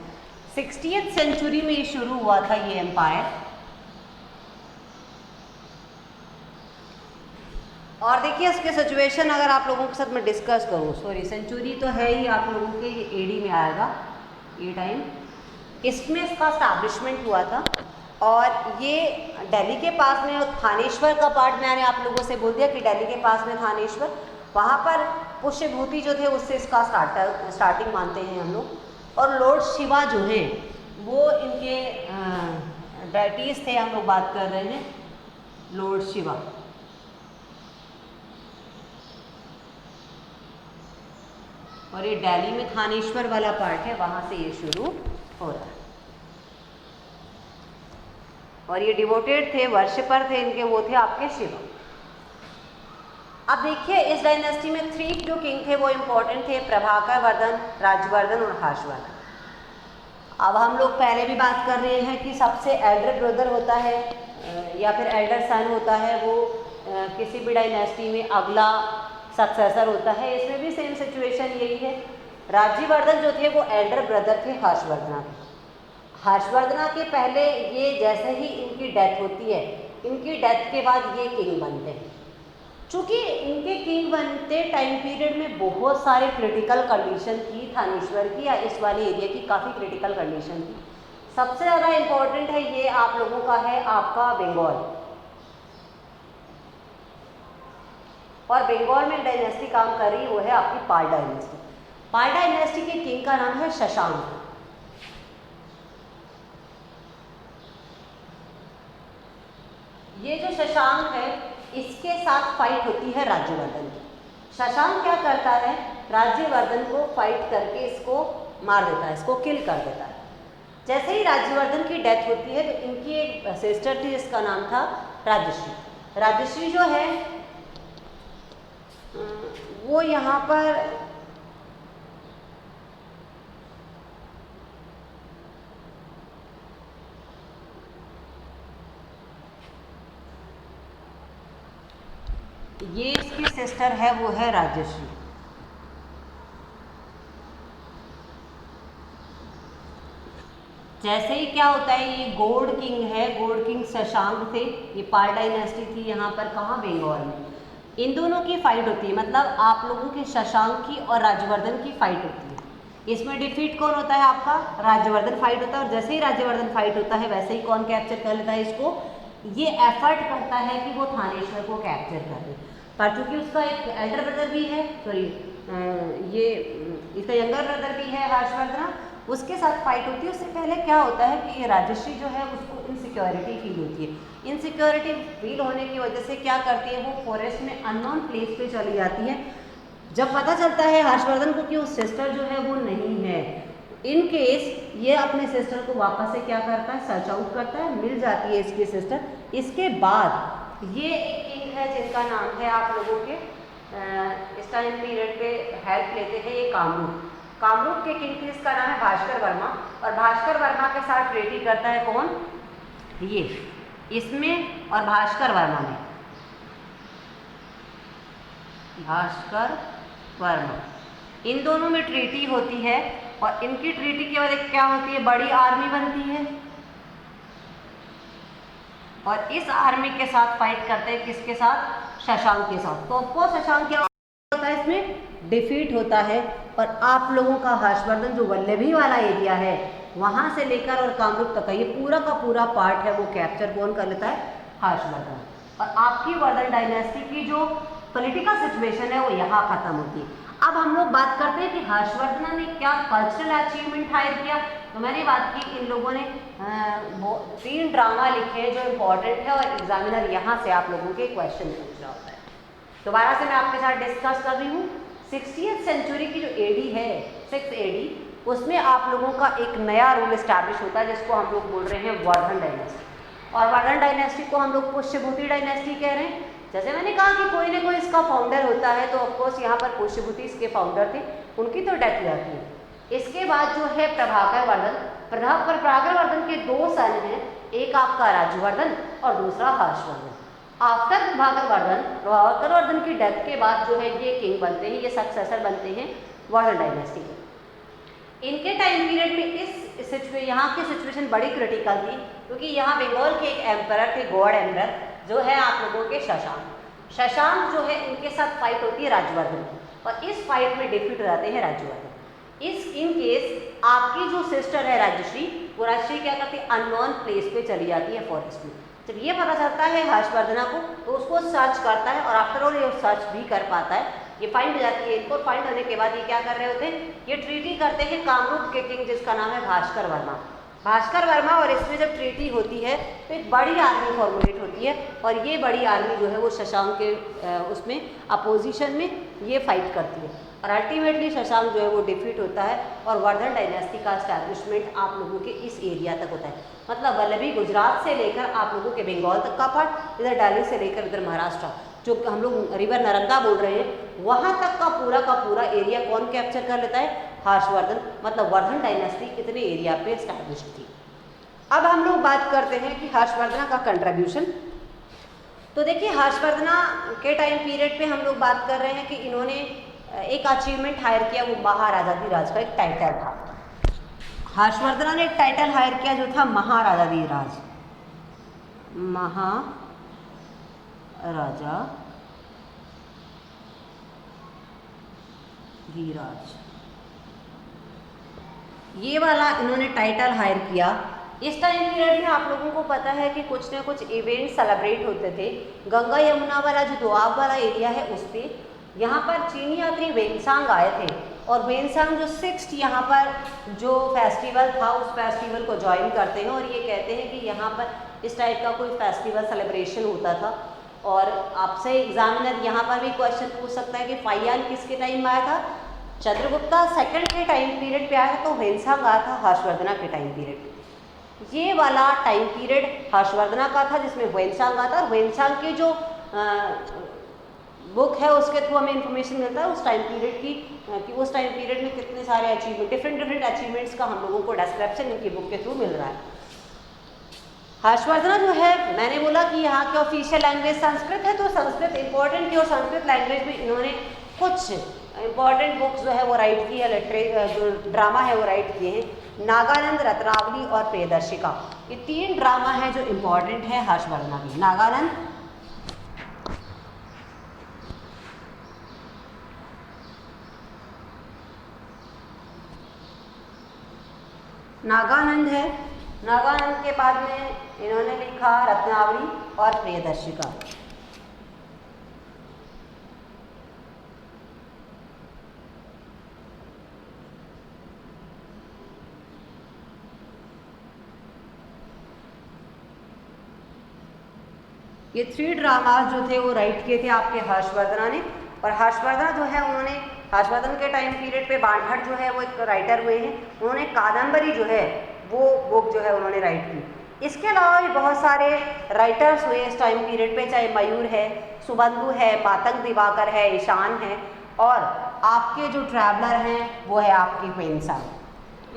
60th सेंचुरी में ये शुरू हुआ था ये एम्पायर, और देखिए इसके सिचुएशन अगर आप लोगों के साथ मैं डिस्कस करूँ, सॉरी सेंचुरी तो है ही आप लोगों के, ये AD में आएगा, ये टाइम इसमें इसका स्टैब्लिशमेंट हुआ था। और ये दिल्ली के पास में, थानेश्वर का पार्ट मैंने आप लोगों से बोल दिया कि दिल्ली के पास में थानेश्वर, वहाँ पर पुष्यभूति जो थे उससे इसका स्टार्टिंग मानते हैं हम लोग। और लॉर्ड शिवा जो हैं वो इनके डेटीज थे, हम लोग बात कर रहे हैं लॉर्ड शिवा। और ये दिल्ली में थानेश्वर वाला पार्ट है, वहां से ये शुरू हो रहा है। और ये डिवोटेड थे, वर्शिपर थे इनके, वो थे आपके शिव। अब देखिए इस डायनेस्टी में 3 जो किंग थे वो इम्पोर्टेंट थे, प्रभाकर वर्धन, राज्यवर्धन और हर्षवर्धन। अब हम लोग पहले भी बात कर रहे हैं कि सबसे एल्डर ब्रदर होता है या फिर एल्डर सन होता है, वो किसी भी डायनेस्टी में अगला सक्सेसर होता है। इसमें भी सेम सिचुएशन यही है। राज्यवर्धन जो थे वो एल्डर ब्रदर थे हर्षवर्धना के। हर्षवर्धना के पहले ये जैसे ही इनकी डेथ होती है, इनकी डेथ के बाद ये किंग बनते हैं। चूँकि इनके किंग बनते टाइम पीरियड में बहुत सारे क्रिटिकल कंडीशन थी थानेश्वर की या इस वाले एरिया की, काफ़ी क्रिटिकल कंडीशन थी। सबसे ज़्यादा इम्पोर्टेंट है ये आप लोगों का है आपका बंगाल। और बंगाल में डायनेस्टी काम कर रही वो है आपकी पाल डायनेस्टी। पाल डायनेस्टी के किंग का नाम है शशांक। ये जो शशांक है इसके साथ फाइट होती है राज्यवर्धन की। शशांक क्या करता है, राज्यवर्धन को फाइट करके इसको मार देता है, इसको किल कर देता है। जैसे ही राज्यवर्धन की डेथ होती है तो इनकी एक सिस्टर थी जिसका नाम था राजश्री। राजश्री जो है वो यहाँ पर ये इसकी सिस्टर है, वो है राजश्री। जैसे ही क्या होता है, ये गोड किंग है, गोड किंग शशांक थे, ये पाल डायनेस्टी थी यहाँ पर, कहाँ बंगाल में। इन दोनों की फाइट होती है, मतलब आप लोगों के शशांक की और राज्यवर्धन की फाइट होती है। इसमें डिफीट कौन होता है आपका, राज्यवर्धन फाइट होता है। और जैसे ही राज्यवर्धन फाइट होता है वैसे ही कौन कैप्चर कर लेता है इसको, ये एफर्ट करता है कि वो थानेश्वर को कैप्चर कर ले। पर चूंकि उसका एक एल्डर ब्रदर भी है, सॉरी ये इसका यंगर ब्रदर भी है हर्षवर्धन, उसके साथ फाइट होती है। उससे पहले क्या होता है कि ये राजश्री जो है उसको इनसिक्योरिटी फील होती है। इनसिक्योरिटी फील होने की वजह से क्या करती है, वो फॉरेस्ट में अननोन प्लेस पे चली जाती है। जब पता चलता है हर्षवर्धन को कि वो सिस्टर जो है वो नहीं है, इन केस ये अपने सिस्टर को वापस से क्या करता है, सर्च आउट करता है, मिल जाती है इसकी सिस्टर। इसके बाद ये एक किंग है जिनका नाम है आप लोगों के इस टाइम पीरियड पे हेल्प लेते हैं, ये कामरूप। कामरूप के किंग इसका नाम है भास्कर वर्मा। और भास्कर वर्मा के साथ ट्रेटी करता है कौन, ये इसमें और भास्कर वर्मा में, भास्कर वर्मा, इन दोनों में ट्रीटी होती है। और इनकी ट्रीटी के बाद क्या होती है, बड़ी आर्मी बनती है और इस आर्मी के साथ फाइट करते हैं, किसके साथ, शशांक के साथ। तो आपको शशांक क्या होता है, इसमें डिफीट होता है। और आप लोगों का हर्षवर्धन जो वल्लभी वाला एरिया है वहां से लेकर और कामरूप तक का ये पूरा का पूरा पार्ट है, वो कैप्चर कौन कर लेता है, हर्षवर्धन। और आपकी वर्धन डायनेस्टी की जो पॉलिटिकल सिचुएशन है वो यहाँ खत्म होती है। अब हम लोग बात करते हैं कि हर्षवर्धन ने क्या कल्चरल अचीवमेंट हायर किया। तो मैंने बात की इन लोगों ने 3 ड्रामा लिखे हैं जो इम्पोर्टेंट है और एग्जामिनर यहाँ से आप लोगों के क्वेश्चन पूछ रहा होता है। दोबारा से मैं आपके साथ डिस्कस कर रही हूँ। 60th सेंचुरी की जो एडी है 6 एडी, उसमें आप लोगों का एक नया रूल इस्टेब्लिश होता है जिसको हम लोग बोल रहे हैं वर्धन डायनेस्टी। और वर्धन डायनेस्टी को हम लोग पुष्यभूति डायनेस्टी कह रहे हैं। जैसे मैंने कहा कि कोई ना कोई इसका फाउंडर होता है, तो ऑफकोर्स यहाँ पर पुष्यभूति इसके फाउंडर थे, उनकी तो डेथ हो जाती है। इसके बाद जो है प्रभाकर वर्धन। प्रभाकर वर्धन के 2 सन हैं, एक आपका राज्यवर्धन और दूसरा हर्षवर्धन। आफ्टर प्रभाकर वर्धन की डेथ के बाद जो है ये किंग बनते हैं, ये सक्सेसर बनते हैं वर्धन डायनेस्टी के। इनके टाइम पीरियड में यहाँ की सिचुएशन बड़ी क्रिटिकल थी, क्योंकि यहाँ बंगाल के एक एम्परर थे, गॉड एम्परर, जो है आप लोगों के शशांक। शशांक जो है इनके साथ फाइट होती है राज्यवर्धन की, और इस फाइट में डिफीट हो जाते हैं राज्यवर्धन। इन केस आपकी जो सिस्टर है राजश्री, वो राजश्री क्या करती है, अननोन प्लेस पे चली जाती है फॉरेस्ट में। जब ये पता चलता है हर्षवर्धना को, तो उसको सर्च करता है, और आफ्टर ऑल ये सर्च भी कर पाता है, ये फाइंड हो जाती है इनको, फाइंड होने के बाद ये क्या कर रहे होते हैं, ये ट्रीटी करते हैं कामरूप के किंग जिसका नाम है भास्कर वर्मा। भास्कर वर्मा, और इसमें जब ट्रीटी होती है तो एक बड़ी आर्मी फॉर्मुलेट होती है और ये बड़ी आर्मी जो है वो शशांक के उसमें अपोजिशन में ये फाइट करती है और अल्टीमेटली शशांक जो है वो डिफीट होता है और वर्धन डायनेस्टी का एस्टैब्लिशमेंट आप लोगों के इस एरिया तक होता है। मतलब वल्लभी गुजरात से लेकर आप लोगों के बंगाल तक का पार्ट, इधर दिल्ली से लेकर इधर महाराष्ट्र जो हम लोग रिवर नर्मदा बोल रहे हैं वहाँ तक का पूरा एरिया कौन कैप्चर कर लेता है, हर्षवर्धन। मतलब वर्धन डायनेस्टी इतने एरिया पे एस्टैब्लिश थी। अब हम लोग बात करते हैं कि हर्षवर्धन का कंट्रीब्यूशन। तो देखिए हर्षवर्धन के टाइम पीरियड पे हम लोग बात कर रहे हैं कि इन्होंने एक अचीवमेंट हायर किया, वो महाराजाधिराज का एक टाइटल था। हर्षवर्धन ने एक टाइटल हायर किया जो था महाराजाधिराज, महाराजाधिराज, ये वाला इन्होंने टाइटल हायर किया। इस टाइम पीरियड में आप लोगों को पता है कि कुछ न कुछ इवेंट सेलिब्रेट होते थे। गंगा यमुना वाला जो दोआब वाला एरिया है उस पर यहाँ पर चीनी यात्री वेनसांग आए थे और वेनसांग जो 6th यहाँ पर जो फेस्टिवल था उस फेस्टिवल को ज्वाइन करते हैं और ये कहते हैं कि यहाँ पर इस टाइप का कोई फेस्टिवल सेलिब्रेशन होता था। और आपसे एग्जामिनर यहाँ पर भी क्वेश्चन पूछ सकता है कि फाइयान किसके टाइम में आया था, चंद्रगुप्ता सेकंड के टाइम पीरियड पे आया था, तो वेनसांग आया था हर्षवर्धन के टाइम पीरियड। ये वाला टाइम पीरियड हर्षवर्धन का था जिसमें वेनसांग आता है और वेनसांग की जो बुक है उसके थ्रू हमें इन्फॉर्मेशन मिलता है उस टाइम पीरियड की कि उस टाइम पीरियड में कितने सारे अचीवमेंट, डिफरेंट अचीवमेंट्स का हम लोगों को डिस्क्रिप्शन इनकी बुक के थ्रू मिल रहा है। हर्षवर्धन जो है, मैंने बोला कि यहाँ की ऑफिशियल लैंग्वेज संस्कृत है तो संस्कृत इंपॉर्टेंट थी और संस्कृत लैंग्वेज में इन्होंने कुछ इंपॉर्टेंट बुक्स जो है वो राइट की है, जो ड्रामा है वो राइट किए हैं। नागानंद, रत्नावली और प्रियदर्शिका, ये 3 ड्रामा है जो इम्पॉर्टेंट है हर्षवर्धन की। नागानंद है, नागानंद के बाद में इन्होंने लिखा रत्नावली और प्रियदर्शिका। ये 3 ड्रामाज जो थे वो राइट किए थे आपके हर्षवर्धन ने। और हर्षवर्धन जो है उन्होंने हर्षवर्धन के टाइम पीरियड पे बाणभट्ट जो है वो एक राइटर हुए हैं, उन्होंने कादम्बरी जो है वो बुक जो है उन्होंने राइट की। इसके अलावा भी बहुत सारे राइटर्स हुए इस टाइम पीरियड पे, चाहे मयूर है, सुबंधु है, मातंग दिवाकर है, ईशान है और आपके जो ट्रैवलर हैं वो है आपकी वेनसांग।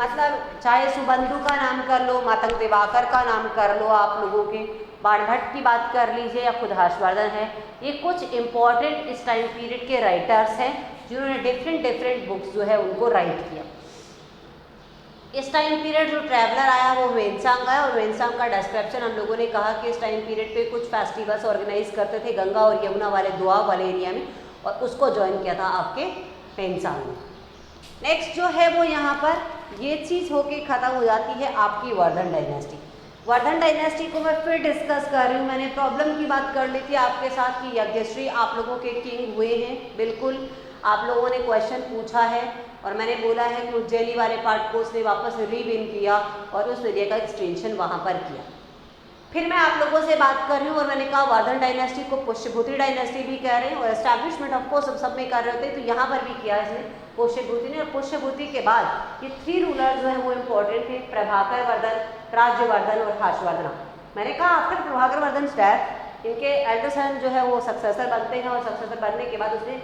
मतलब चाहे सुबंधु का नाम कर लो, मातंग दिवाकर का नाम कर लो, आप लोगों के बाणभट्ट की बात कर लीजिए या खुद हर्षवर्धन है, ये कुछ इंपॉर्टेंट इस टाइम पीरियड के राइटर्स हैं जिन्होंने डिफरेंट बुक्स जो है उनको राइट किया। इस टाइम पीरियड जो ट्रैवलर आया वो वेनसांग आया और वेनसांग का डिस्क्रिप्शन हम लोगों ने कहा कि इस टाइम पीरियड पे कुछ फेस्टिवल्स ऑर्गेनाइज करते थे गंगा और यमुना वाले दोआब वाले एरिया में और उसको ज्वाइन किया था आपके वेनसांग ने। नेक्स्ट जो है वो यहाँ पर ये चीज़ होके ख़त्म हो जाती है आपकी वर्धन डायनेस्टी। वर्धन डायनेस्टी को मैं फिर डिस्कस कर रही हूँ। मैंने प्रॉब्लम की बात कर ली थी आपके साथ कि यज्ञश्री आप लोगों के किंग हुए हैं, बिल्कुल आप लोगों ने क्वेश्चन पूछा है और मैंने बोला है कि उज्जैनी वाले पार्ट को उसने वापस रीविन किया और उस एरिया का एक्सटेंशन वहाँ पर किया। फिर मैं आप लोगों से बात कर रही हूँ और मैंने कहा वर्धन डायनेस्टी को पुष्यभूति डायनेस्टी भी कह रहे हैं और एस्टैब्लिशमेंट ऑफकोर्स सब में कर रहे थे, तो यहाँ पर भी किया इसने पुष्यभूति ने। और पुष्यभूति के बाद ये 3 रूलर जो है वो इम्पोर्टेंट थे, प्रभाकर वर्धन, राज्यवर्धन और हर्षवर्धन। मैंने कहा आफ्टर प्रभाकर वर्धन डेथ इनके एल्डर सन जो है वो सक्सेसर बनते हैं और सक्सेसर बनने के बाद उसने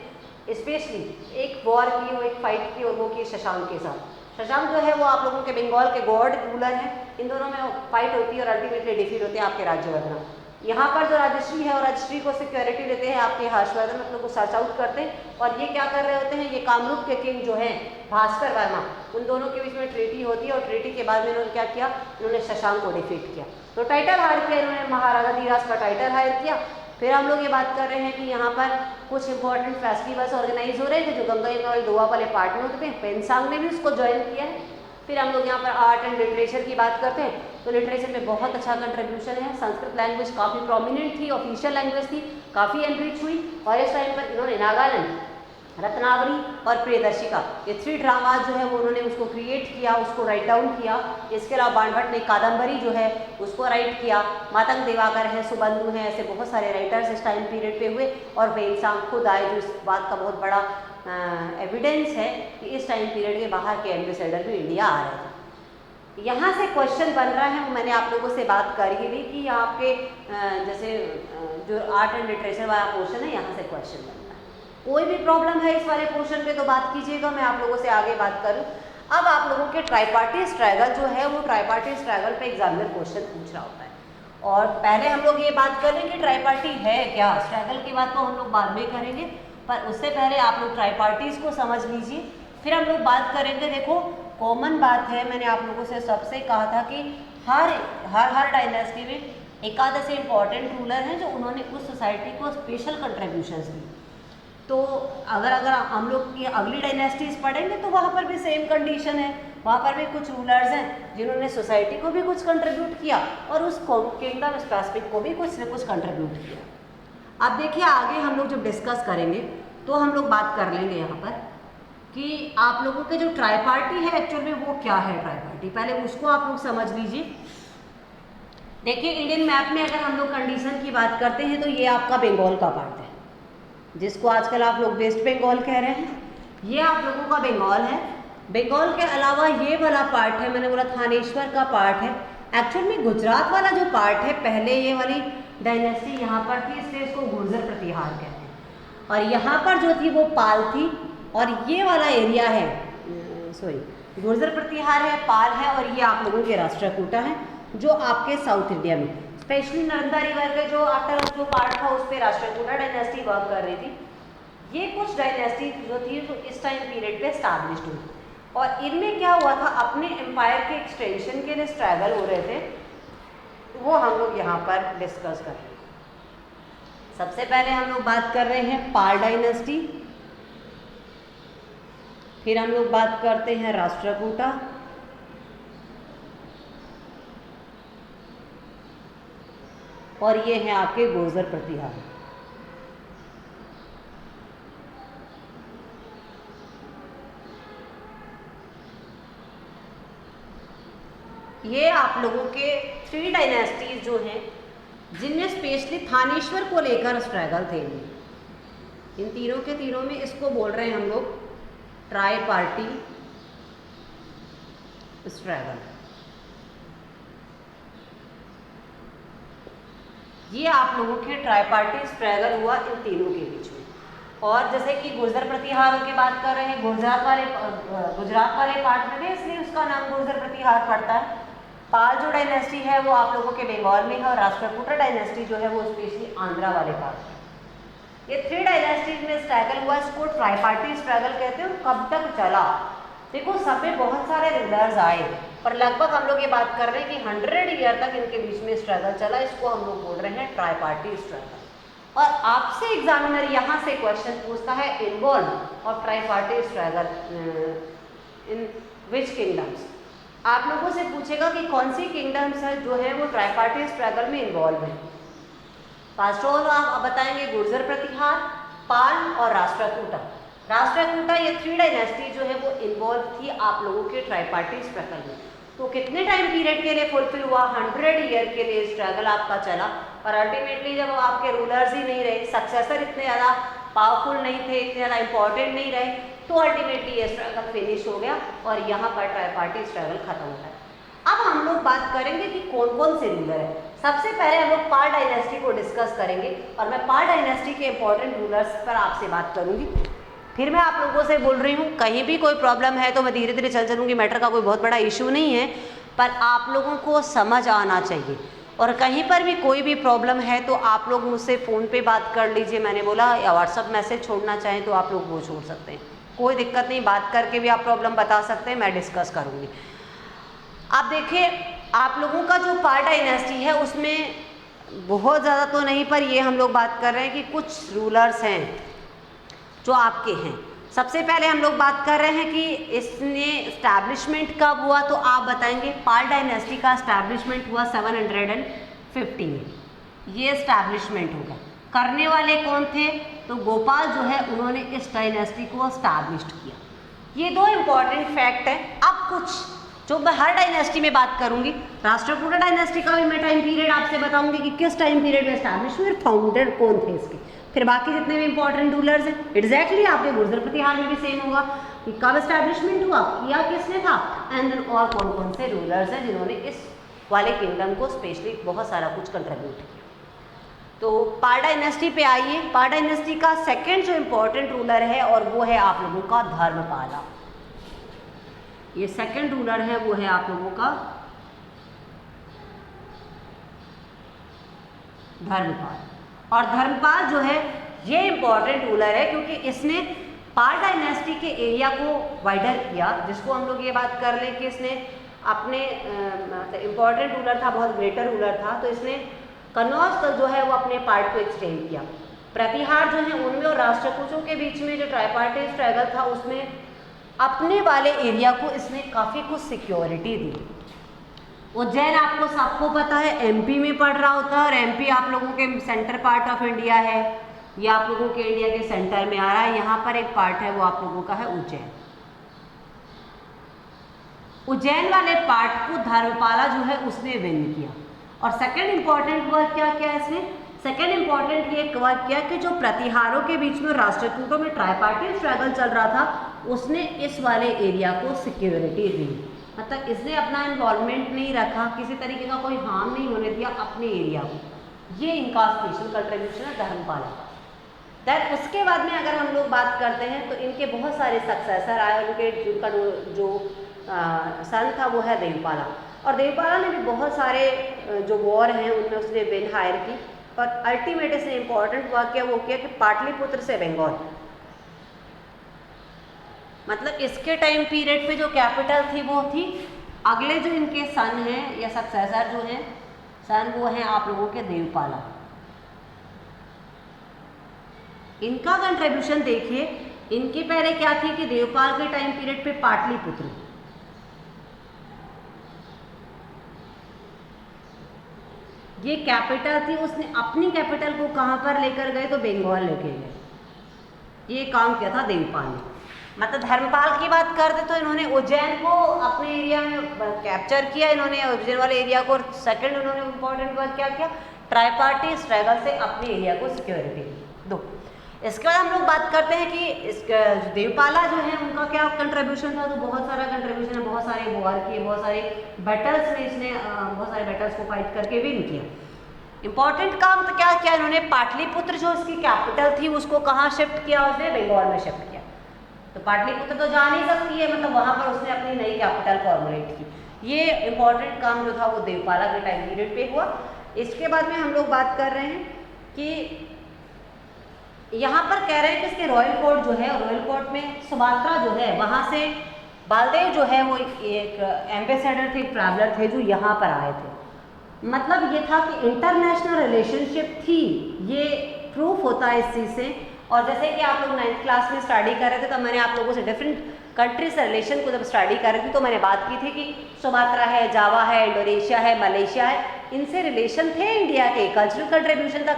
स्पेशली एक वॉर की, वो एक फाइट की और वो की शशांक के साथ। शशांक जो है वो आप लोगों के बंगाल के गॉड रूलर हैं, इन दोनों में फाइट होती है और अल्टीमेटली डिफीट होते हैं आपके राज्यवर्धन। यहाँ पर जो राजश्री है और राजश्री को सिक्योरिटी देते हैं आपके हर्षवर्धन, मतलब को सर्च आउट करते हैं और ये क्या कर रहे होते हैं, ये कामरूप के किंग जो हैं भास्कर वर्मा, उन दोनों के बीच में ट्रीटी होती है और ट्रीटी के बाद में इन्होंने क्या किया, इन्होंने शशांक को डिफीट किया। तो टाइटल हायर किया इन्होंने, महाराजाधिराज का टाइटल हायर किया। फिर हम लोग ये बात कर रहे हैं कि यहाँ पर कुछ इंपॉर्टेंट फेस्टिवल्स ऑर्गेनाइज हो रहे थे जो गंगा यमुना वाले दोआब वाले पार्ट में होते थे, वेनसांग ने भी उसको ज्वाइन किया है। फिर हम लोग यहाँ पर आर्ट एंड लिटरेचर की बात करते हैं तो लिटरेचर में बहुत अच्छा कंट्रीब्यूशन है। संस्कृत लैंग्वेज काफ़ी प्रोमिनेंट थी, ऑफिशियल लैंग्वेज थी, काफ़ी एनरिच हुई और इस टाइम पर इन्होंने नागालैंड, रत्नावली और प्रियदर्शिका, ये 3 ड्रामा जो है वो उन्होंने उसको क्रिएट किया, उसको राइट डाउन किया। इसके अलावा बाणभट्ट ने कादम्बरी जो है उसको राइट किया। मातंग दिवाकर है, सुबंधु हैं, ऐसे बहुत सारे राइटर्स इस टाइम पीरियड पे हुए। और वेलसांग खुद आए, जो इस बात का बहुत बड़ा एविडेंस है कि इस टाइम पीरियड के बाहर के एम्बेसडर भी इंडिया आ रहे थे। यहाँ से क्वेश्चन बन रहा है, वो मैंने आप लोगों से बात कर ही ली कि आपके जैसे जो आर्ट एंड लिटरेचर वाला पोर्शन है, यहाँ से क्वेश्चन बन रहा है। कोई भी प्रॉब्लम है इस वाले पोर्शन पे तो बात कीजिएगा, मैं आप लोगों से आगे बात करूँ। अब आप लोगों के ट्राइपार्टी स्ट्रगल जो है वो ट्राइपार्टी स्ट्रगल पे एग्जामिनर क्वेश्चन पूछ रहा होता है। और पहले हम लोग ये बात करें कि ट्राइपार्टी है क्या। स्ट्रगल की बात तो हम लोग बाद में करेंगे, पर उससे पहले आप लोग ट्राइपार्टीज को समझ लीजिए, फिर हम लोग बात करेंगे। देखो कॉमन बात है, मैंने आप लोगों से सबसे कहा था कि हर डायनेस्टी में एक आध ऐसे इंपॉर्टेंट रूलर हैं जो उन्होंने उस सोसाइटी को स्पेशल कंट्रीब्यूशंस दी। तो अगर हम लोग की अगली डायनेस्टीज पढ़ेंगे तो वहाँ पर भी सेम कंडीशन है, वहाँ पर भी कुछ रूलर्स हैं जिन्होंने सोसाइटी को भी कुछ कंट्रीब्यूट किया और उस किंगडम स्पेसिफिक को भी कुछ न कुछ कंट्रीब्यूट किया। अब देखिए आगे हम लोग जब डिस्कस करेंगे तो हम लोग बात कर लेंगे यहाँ पर कि आप लोगों के जो ट्राइपार्टी है एक्चुअल में वो क्या है। ट्राइपार्टी पहले उसको आप लोग समझ लीजिए। देखिए इंडियन मैप में अगर हम लोग कंडीशन की बात करते हैं तो ये आपका बंगाल का पार्ट है, जिसको आजकल आप लोग वेस्ट बंगाल कह रहे हैं। ये आप लोगों का बंगाल है। बंगाल के अलावा ये वाला पार्ट है, मैंने बोला थानेश्वर का पार्ट है। एक्चुअल में गुजरात वाला जो पार्ट है, पहले ये वाली डायनेस्टी यहाँ पर थी, इसलिए इसको गुर्जर प्रतिहार कहते हैं। और यहाँ पर जो थी वो पाल थी, और ये वाला एरिया है गुर्जर प्रतिहार है, पाल है, और ये आप लोगों के राष्ट्रकूटा है जो आपके साउथ इंडिया में स्पेशली नर्मदा रिवर के जो आफ्टर जो पार्ट था उस पर राष्ट्रकूटा डायनेस्टी वर्क कर रही थी। ये कुछ डायनेस्टी जो थी जो इस टाइम पीरियड पे स्टैब्लिश्ड हुई, और इनमें क्या हुआ था, अपने एम्पायर के एक्सटेंशन के लिए स्ट्रगल हो रहे थे, वो हम लोग यहाँ पर डिस्कस कर रहे हैं। सबसे पहले हम लोग बात कर रहे हैं पाल डायनेस्टी, फिर हम लोग बात करते हैं राष्ट्रकूटा, और ये हैं आपके गुर्जर प्रतिहार। ये आप लोगों के 3 डायनेस्टीज जो हैं जिनमें स्पेशली थानेश्वर को लेकर स्ट्रगल थे। इन तीनों के तीनों में इसको बोल रहे हैं हम लोग ट्राई पार्टी स्ट्रगल। ये आप लोगों के ट्राइपार्टी स्ट्रगल हुआ इन तीनों के बीच में। और जैसे कि गुर्जर प्रतिहार की बात कर रहे हैं, गुजरात वाले पार्ट में भी, इसलिए उसका नाम गुर्जर प्रतिहार पड़ता है। पाल जो डायनेस्टी है वो आप लोगों के बंगाल में है, और राष्ट्रकूटा डायनेस्टी जो है वो स्पेशली आंध्रा वाले पार्ट में। ये 3 डायनेस्टीज में स्ट्रगल हुआ, इसको ट्राइपार्टी स्ट्रगल कहते हैं। कब तक चला, देखो सब में बहुत सारे रूलर्स आए, पर लगभग हम लोग ये बात कर रहे हैं कि 100 ईयर तक इनके बीच में स्ट्रगल चला। इसको हम लोग बोल रहे हैं ट्राइपार्टी स्ट्रगल। और आपसे एग्जामिनर यहाँ से क्वेश्चन पूछता है इन्वॉल्व और ट्राइपार्टी स्ट्रगल इन विच किंगडम्स। आप लोगों से पूछेगा कि कौन सी किंगडम्स है जो है वो ट्राइपार्टी स्ट्रगल में इन्वॉल्व है। फर्स्ट ऑफ ऑल आप बताएंगे गुर्जर प्रतिहार, पाल और राष्ट्रकूटा। राष्ट्रकूटा ये 3 डायनेस्टी जो है वो इन्वॉल्व थी आप लोगों के ट्राइपार्टी स्ट्रगल में। तो कितने टाइम पीरियड के लिए फुलफिल हुआ, 100 ईयर के लिए स्ट्रगल आपका चला। और अल्टीमेटली जब आपके रूलर्स ही नहीं रहे, सक्सेसर इतने ज़्यादा पावरफुल नहीं थे, इतने ज़्यादा इंपॉर्टेंट नहीं रहे, तो अल्टीमेटली ये स्ट्रगल फिनिश हो गया और यहाँ पर ट्राइपार्टी स्ट्रगल खत्म होता है। अब हम लोग बात करेंगे कि कौन कौन से रूलर है। सबसे पहले हम लोग पाल डायनेस्टी को डिस्कस करेंगे, और मैं पाल डायनेस्टी के इंपॉर्टेंट रूलर्स पर आपसे बात करूंगी। फिर मैं आप लोगों से बोल रही हूँ कहीं भी कोई प्रॉब्लम है तो मैं धीरे धीरे चल चलूँगी, मैटर का कोई बहुत बड़ा इशू नहीं है, पर आप लोगों को समझ आना चाहिए। और कहीं पर भी कोई भी प्रॉब्लम है तो आप लोग मुझसे फ़ोन पे बात कर लीजिए, मैंने बोला, या व्हाट्सअप मैसेज छोड़ना चाहें तो आप लोग वो छोड़ सकते हैं, कोई दिक्कत नहीं, बात करके भी आप प्रॉब्लम बता सकते हैं, मैं डिस्कस करूँगी। आप देखिए आप लोगों का जो पाल डायनेस्टी है उसमें बहुत ज़्यादा तो नहीं, पर ये हम लोग बात कर रहे हैं कि कुछ रूलर्स हैं जो आपके हैं। सबसे पहले हम लोग बात कर रहे हैं कि इसने इस्टेब्लिशमेंट कब हुआ, तो आप बताएंगे पाल डायनेस्टी का इस्टेब्लिशमेंट हुआ 750 में। ये इस्टेब्लिशमेंट होगा। करने वाले कौन थे, तो गोपाल जो है उन्होंने इस डायनेस्टी को एस्टैब्लिश्ड किया। ये दो इम्पॉर्टेंट फैक्ट है। अब कुछ जो मैं हर डायनेस्टी में बात करूंगी, राष्ट्रकूट डायनेस्टी का भी मैं टाइम पीरियड आपसे बताऊंगी कि किस टाइम पीरियड में एस्टैब्लिश हुए, फाउंडर कौन थे इसके, फिर बाकी जितने भी इंपॉर्टेंट रूलर्स हैं। एग्जैक्टली आपके गुर्जर प्रतिहार में भी सेम होगा कि कब एस्टैब्लिशमेंट हुआ, किया किसने था, एंड देन और कौन कौन से रूलर्स हैं जिन्होंने इस वाले किंगडम को स्पेशली बहुत सारा कुछ कंट्रीब्यूट किया। तो पाल डायनेस्टी पे आइए। पाल डायनेस्टी का सेकंड जो इम्पोर्टेंट रूलर है और वो है आप लोगों का धर्मपाला। ये सेकंड रूलर है वो है आप लोगों का धर्मपाल। और धर्मपाल जो है ये इम्पोर्टेंट रूलर है क्योंकि इसने पाल डायनेस्टी के एरिया को वाइडर किया, जिसको हम लोग ये बात कर लें कि इसने अपने इम्पोर्टेंट रूलर था, बहुत ग्रेटर रूलर था, तो इसने कन्नौज तक जो है वो अपने पार्ट को एक्सटेंड किया। प्रतिहार जो है उनमें और राष्ट्रकूटों के बीच में जो ट्राइपार्टाइट स्ट्रगल था उसमें अपने वाले एरिया को इसने काफ़ी कुछ सिक्योरिटी दी। उज्जैन आपको सबको पता है एमपी में पड़ रहा होता है और एमपी आप लोगों के सेंटर पार्ट ऑफ इंडिया है, ये आप लोगों के इंडिया के सेंटर में आ रहा है। यहाँ पर एक पार्ट है वो आप लोगों का है उज्जैन। उज्जैन वाले पार्ट को धर्मपाला जो है उसने विन किया। और सेकंड इंपॉर्टेंट वर्क क्या किया इसने, सेकंड इंपॉर्टेंट ये वर्क किया कि जो प्रतिहारों के बीच में राष्ट्रकूटों में ट्राइपार्टाइट स्ट्रगल चल रहा था उसने इस वाले एरिया को सिक्योरिटी दी। मतलब इसने अपना इन्वॉल्वमेंट नहीं रखा, किसी तरीके का कोई हार्म नहीं होने दिया अपने एरिया को। ये इनका स्पेशल कंट्रीब्यूशन है धर्मपाला का। दैट उसके बाद में अगर हम लोग बात करते हैं तो इनके बहुत सारे सक्सेसर आए। उनके जिनका जो सन था वो है देवपाला, और देवपाला ने भी बहुत सारे जो वॉर हैं उनमें उसने विन हायर की। और अल्टीमेट इसने इंपॉर्टेंट वर्क किया वो किया कि पाटलिपुत्र से बंगाल, मतलब इसके टाइम पीरियड पे जो कैपिटल थी वो थी। अगले जो इनके सन हैं या सक्सेसर जो हैं सन वो हैं आप लोगों के देवपाला। इनका कंट्रीब्यूशन देखिए, इनकी पहले क्या थी कि देवपाल के टाइम पीरियड पे पाटलिपुत्र, ये कैपिटल थी, उसने अपनी कैपिटल को कहाँ पर लेकर गए तो बंगाल लेके गए। ये काम किया था देवपाल ने। मतलब धर्मपाल की बात करते तो इन्होंने उज्जैन को अपने एरिया में कैप्चर किया, इन्होंने उज्जैन वाले एरिया को। सेकंड उन्होंने इंपॉर्टेंट वर्क क्या किया, ट्राइपार्टी स्ट्रगल से अपने एरिया को सिक्योरिटी दो। इसके बाद हम लोग बात करते हैं कि इसका देवपाला जो है उनका क्या कंट्रीब्यूशन था। तो बहुत सारा कंट्रीब्यूशन है, बहुत सारे वॉर किए, बहुत सारे बैटल्स में इसने बहुत सारे बैटल्स को फाइट करके विन किया। इंपॉर्टेंट काम तो क्या किया इन्होंने, पाटलिपुत्र जो इसकी कैपिटल थी उसको कहाँ शिफ्ट किया, उसने बंगाल में शिफ्ट किया। तो पाटलिपुत्र तो जा नहीं सकती है, मतलब वहाँ पर उसने अपनी नई कैपिटल फॉर्मुलेट की। ये इंपॉर्टेंट काम जो था वो देवपाला के टाइम पीरियड पे हुआ। इसके बाद में हम लोग बात कर रहे हैं कि यहाँ पर कह रहे हैं कि इसके रॉयल कोर्ट जो है, रॉयल कोर्ट में सुमात्रा जो है वहाँ से बालदेव जो है वो एक एम्बेसडर थे, ट्रैवलर थे जो यहाँ पर आए थे। मतलब ये था कि इंटरनेशनल रिलेशनशिप थी, ये प्रूफ होता है इस चीज़ से। और जैसे कि आप लोग 9th क्लास में स्टडी कर रहे थे तब मैंने आप लोगों से डिफरेंट कंट्री से रिलेशन को जब स्टडी कर रही थी तो मैंने बात की थी कि सुमात्रा है, जावा है, इंडोनेशिया है, मलेशिया है, इनसे रिलेशन थे इंडिया के। कल्चरल कंट्रीब्यूशन था,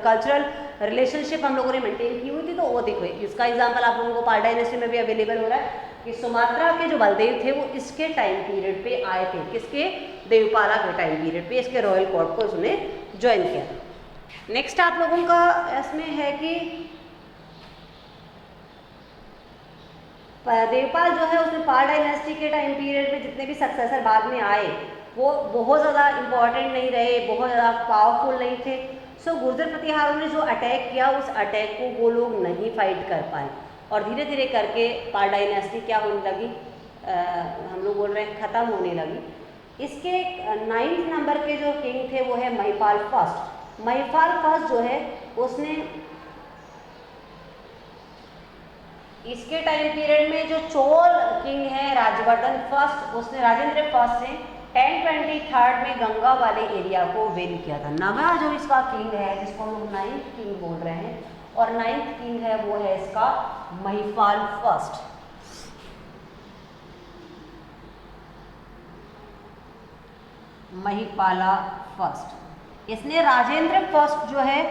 कल्चरल रिलेशनशिप हम लोगों ने मेंटेन की हुई थी। तो वो देखो इसका एग्जांपल आप लोगों को पाल डायनेस्टी में भी अवेलेबल हो रहा है कि सुमात्रा के जो बलदेव थे वो इसके टाइम पीरियड पे आए थे, किसके, देवपाला के टाइम पीरियड पे इसके रॉयल कोर्ट को उसने ज्वाइन किया था। नेक्स्ट आप लोगों का इसमें है कि देवपाल जो है उसने पाल डायनेस्टी के टाइम पीरियड में जितने भी सक्सेसर बाद में आए वो बहुत ज़्यादा इम्पॉर्टेंट नहीं रहे, बहुत ज़्यादा पावरफुल नहीं थे। सो गुर्जर प्रतिहारों ने जो अटैक किया उस अटैक को वो लोग नहीं फाइट कर पाए और धीरे धीरे करके पाल डायनेस्टी क्या होने लगी, हम लोग बोल रहे हैं ख़त्म होने लगी। इसके 9th नंबर के जो किंग थे वो है महिपाल फर्स्ट। महिपाल फर्स्ट जो है उसने इसके टाइम पीरियड में जो चोल किंग है राजवर्धन फर्स्ट, उसने राजेंद्र फर्स्ट से 1023 में गंगा वाले एरिया को विन किया था। नवा जो इसका किंग है जिसको हम लोग 9th किंग बोल रहे हैं और 9th किंग है वो है इसका महिपाल फर्स्ट। महिपाला फर्स्ट, इसने राजेंद्र फर्स्ट जो है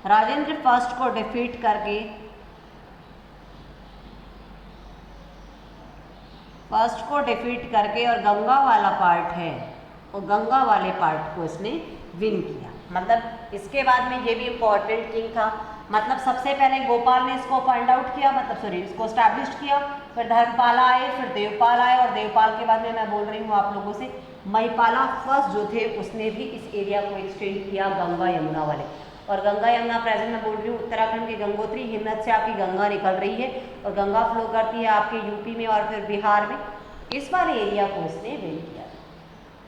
राजेंद्र फर्स्ट को डिफीट करके और गंगा वाला पार्ट है और गंगा वाले पार्ट को इसने विन किया। मतलब इसके बाद में ये भी इम्पोर्टेंट किंग था। मतलब सबसे पहले गोपाल ने इसको फाइंड आउट किया, मतलब सॉरी इसको एस्टैब्लिश किया, फिर धर्मपाला आए, फिर देवपाल आए, और देवपाल के बाद में मैं बोल रही हूँ आप लोगों से महिपाला फर्स्ट जो थे उसने भी इस एरिया को एक्सटेंड किया गंगा यमुना वाले। और गंगा यमुना प्रेजेंट में बोल रही हूँ उत्तराखंड के गंगोत्री हिमनद से आपकी गंगा निकल रही है और गंगा फ्लो करती है आपके यूपी में और फिर बिहार में। इस वाले एरिया को इसने विन किया।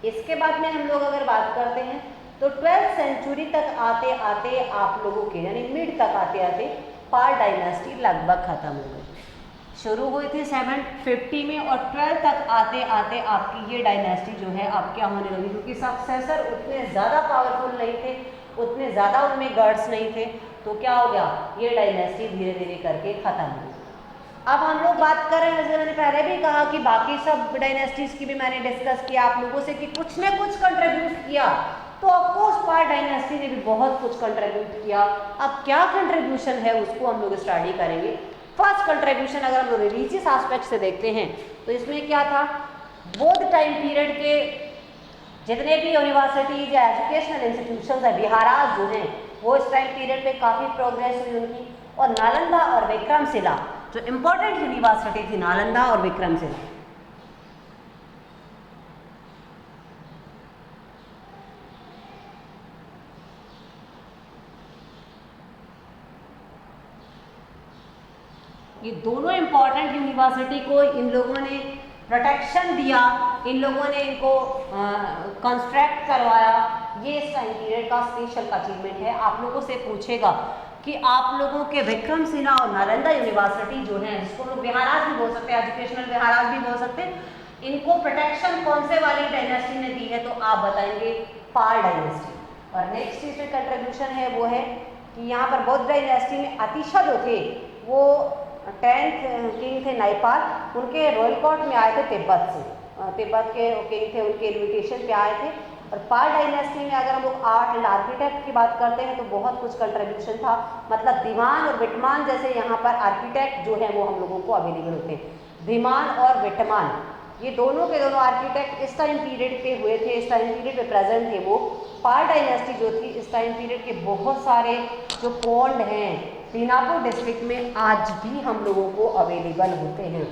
इसके बाद में हम लोग अगर बात करते हैं तो 12th सेंचुरी तक आते आते आप लोगों के यानी मिड तक आते आते पाल डायनेस्टी लगभग खत्म हो गई। शुरू हुई थी 750 में और 12 तक आते आते आपकी ये डायनेस्टी जो है आप क्या होने लगी, क्योंकि सक्सेसर उतने ज़्यादा पावरफुल नहीं थे, उतने ज़्यादा उनमें गार्ड्स नहीं थे, तो क्या हो गया ये डायनेस्टी धीरे धीरे करके ख़त्म हो गई। अब हम लोग बात कर रहे हैं, जैसे मैंने पहले भी कहा कि बाकी सब डायनेस्टीज़ की भी मैंने डिस्कस किया आप लोगों से कि कुछ ने कुछ कंट्रीब्यूट किया, तो ऑफकोर्स पाल डायनेस्टी ने भी बहुत कुछ कंट्रीब्यूट किया। अब क्या कंट्रीब्यूशन है उसको हम लोग स्टडी करेंगे। फर्स्ट कंट्रीब्यूशन अगर हम लोग रिलीजियस एस्पेक्ट से देखते हैं तो इसमें क्या था, बौद्ध टाइम पीरियड के जितने भी यूनिवर्सिटीज या एजुकेशनल इंस्टीट्यूशंस है बिहाराज जो हैं वो इस टाइम पीरियड पे काफ़ी प्रोग्रेस हुई उनकी। और नालंदा और विक्रमशिला जो इम्पोर्टेंट यूनिवर्सिटी थी, नालंदा और विक्रमशिला, ये दोनों इम्पॉर्टेंट यूनिवर्सिटी को इन लोगों ने प्रोटेक्शन दिया, इन लोगों ने इनको कंस्ट्रक्ट करवाया। ये इस टाइम पीरियड का स्पेशल अचीवमेंट है। आप लोगों से पूछेगा कि आप लोगों के विक्रमशिला और नालंदा यूनिवर्सिटी जो है, जिसको लोग बिहाराज भी बोल सकते हैं, एजुकेशनल बिहाराज भी बोल सकते हैं, इनको प्रोटेक्शन कौन से वाली डायनेस्टी ने दी है, तो आप बताएंगे पाल डायनेस्टी। और नेक्स्ट इसमें कंट्रीब्यूशन है वो है कि यहाँ पर बौद्ध डायनेस्टी में अतिशा जो थे वो 10th किंग थे नाइपाल, उनके रॉयल कोर्ट में आए थे तिब्बत से, तिब्बत के किंग थे, उनके इन्विटेशन पे आए थे। और पाल डायनेस्टी में अगर हम लोग आर्ट एंड आर्किटेक्ट की बात करते हैं तो बहुत कुछ कंट्रीब्यूशन था। मतलब दीवान और विटमान जैसे यहाँ पर आर्किटेक्ट जो है वो हम लोगों को अवेलेबल होते हैं। दीवान और विटमान ये दोनों के दोनों आर्किटेक्ट इस टाइम पीरियड पे हुए थे, इस टाइम पीरियड पे प्रेजेंट थे वो। पाल डायनेस्टी जो थी इस टाइम पीरियड के बहुत सारे जो पॉन्ड हैं दीनापुर डिस्ट्रिक्ट में आज भी हम लोगों को अवेलेबल होते हैं।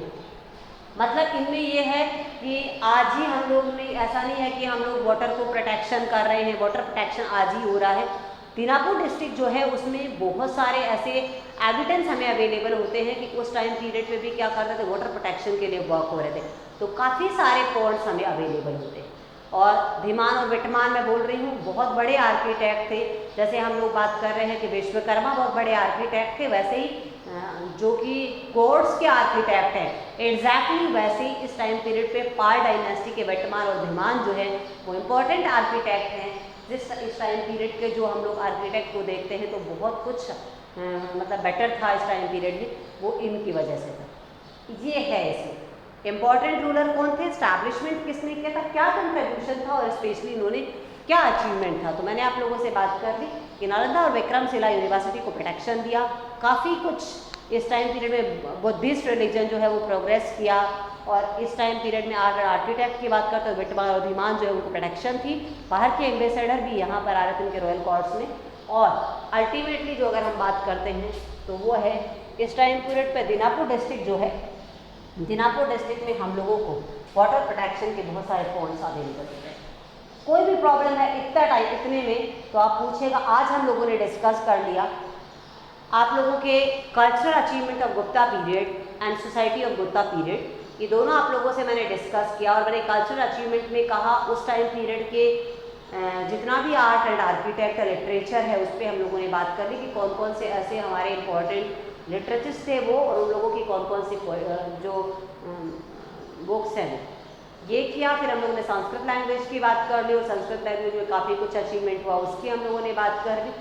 मतलब इनमें ये है कि आज ही हम लोग ने, ऐसा नहीं है कि हम लोग वाटर को प्रोटेक्शन कर रहे हैं, वाटर प्रोटेक्शन आज ही हो रहा है। दीनापुर डिस्ट्रिक्ट जो है उसमें बहुत सारे ऐसे एविडेंस हमें अवेलेबल होते हैं कि उस टाइम पीरियड पे भी क्या करते थे, वाटर प्रोटेक्शन के लिए वर्क हो रहे थे। तो काफ़ी सारे पॉइंट्स हमें अवेलेबल होते हैं। और धीमान और विटमान मैं बोल रही हूँ बहुत बड़े आर्किटेक्ट थे। जैसे हम लोग बात कर रहे हैं कि विश्वकर्मा बहुत बड़े आर्किटेक्ट थे, वैसे ही जो कि कोर्स के आर्किटेक्ट हैं एग्जैक्टली वैसे ही इस टाइम पीरियड पे पाल डायनेस्टी के विटमान और धीमान जो है वो इम्पोर्टेंट आर्किटेक्ट हैं। इस टाइम पीरियड के जो हम लोग आर्किटेक्ट को देखते हैं तो बहुत कुछ मतलब बेटर था इस टाइम पीरियड में, वो इनकी वजह से था। ये है इसमें इम्पॉर्टेंट रूलर कौन थे, स्टैब्लिशमेंट किसने किया था, क्या कंट्रीब्यूशन था और स्पेशली इन्होंने क्या अचीवमेंट था। तो मैंने आप लोगों से बात कर दी कि नालंदा और विक्रमशिला यूनिवर्सिटी को प्रोटेक्शन दिया, काफ़ी कुछ इस टाइम पीरियड में बुद्धिस्ट रिलीजन जो है वो प्रोग्रेस किया। और इस टाइम पीरियड में आर्ट और आर्किटेक्ट की बात करते हैं विटमान और धीमान जो है उनको प्रोटेक्शन थी। बाहर के एम्बेसडर भी यहाँ पर आ रहे थे उनके रॉयल कोर्ट्स में। और अल्टीमेटली जो अगर हम बात करते हैं तो वो है इस टाइम पीरियड पर दीनापुर डिस्ट्रिक्ट जो है, दीनापुर डिस्ट्रिक्ट में हम लोगों को वाटर प्रोटेक्शन के बहुत सारे पॉइंट्स अवेलेबल होते हैं। कोई भी प्रॉब्लम है इतना टाइम इतने में तो आप पूछेगा। आज हम लोगों ने डिस्कस कर लिया आप लोगों के cultural achievement of Gupta period and society of Gupta period, ये दोनों आप लोगों से मैंने डिस्कस किया। और मैंने कल्चरल अचीवमेंट में कहा उस टाइम पीरियड के जितना भी आर्ट एंड आर्किटेक्ट लिटरेचर है उस पर हम लोगों ने बात कर ली कि कौन कौन से ऐसे हमारे इम्पोर्टेंट लिटरेचर्स थे वो, और उन लोगों की कौन कौन सी जो बुक्स हैं ये किया। फिर हम लोगों ने संस्कृत लैंग्वेज की बात कर ली और संस्कृत लैंग्वेज में काफ़ी कुछ अचीवमेंट हुआ उसकी हम लोगों ने बात कर ली।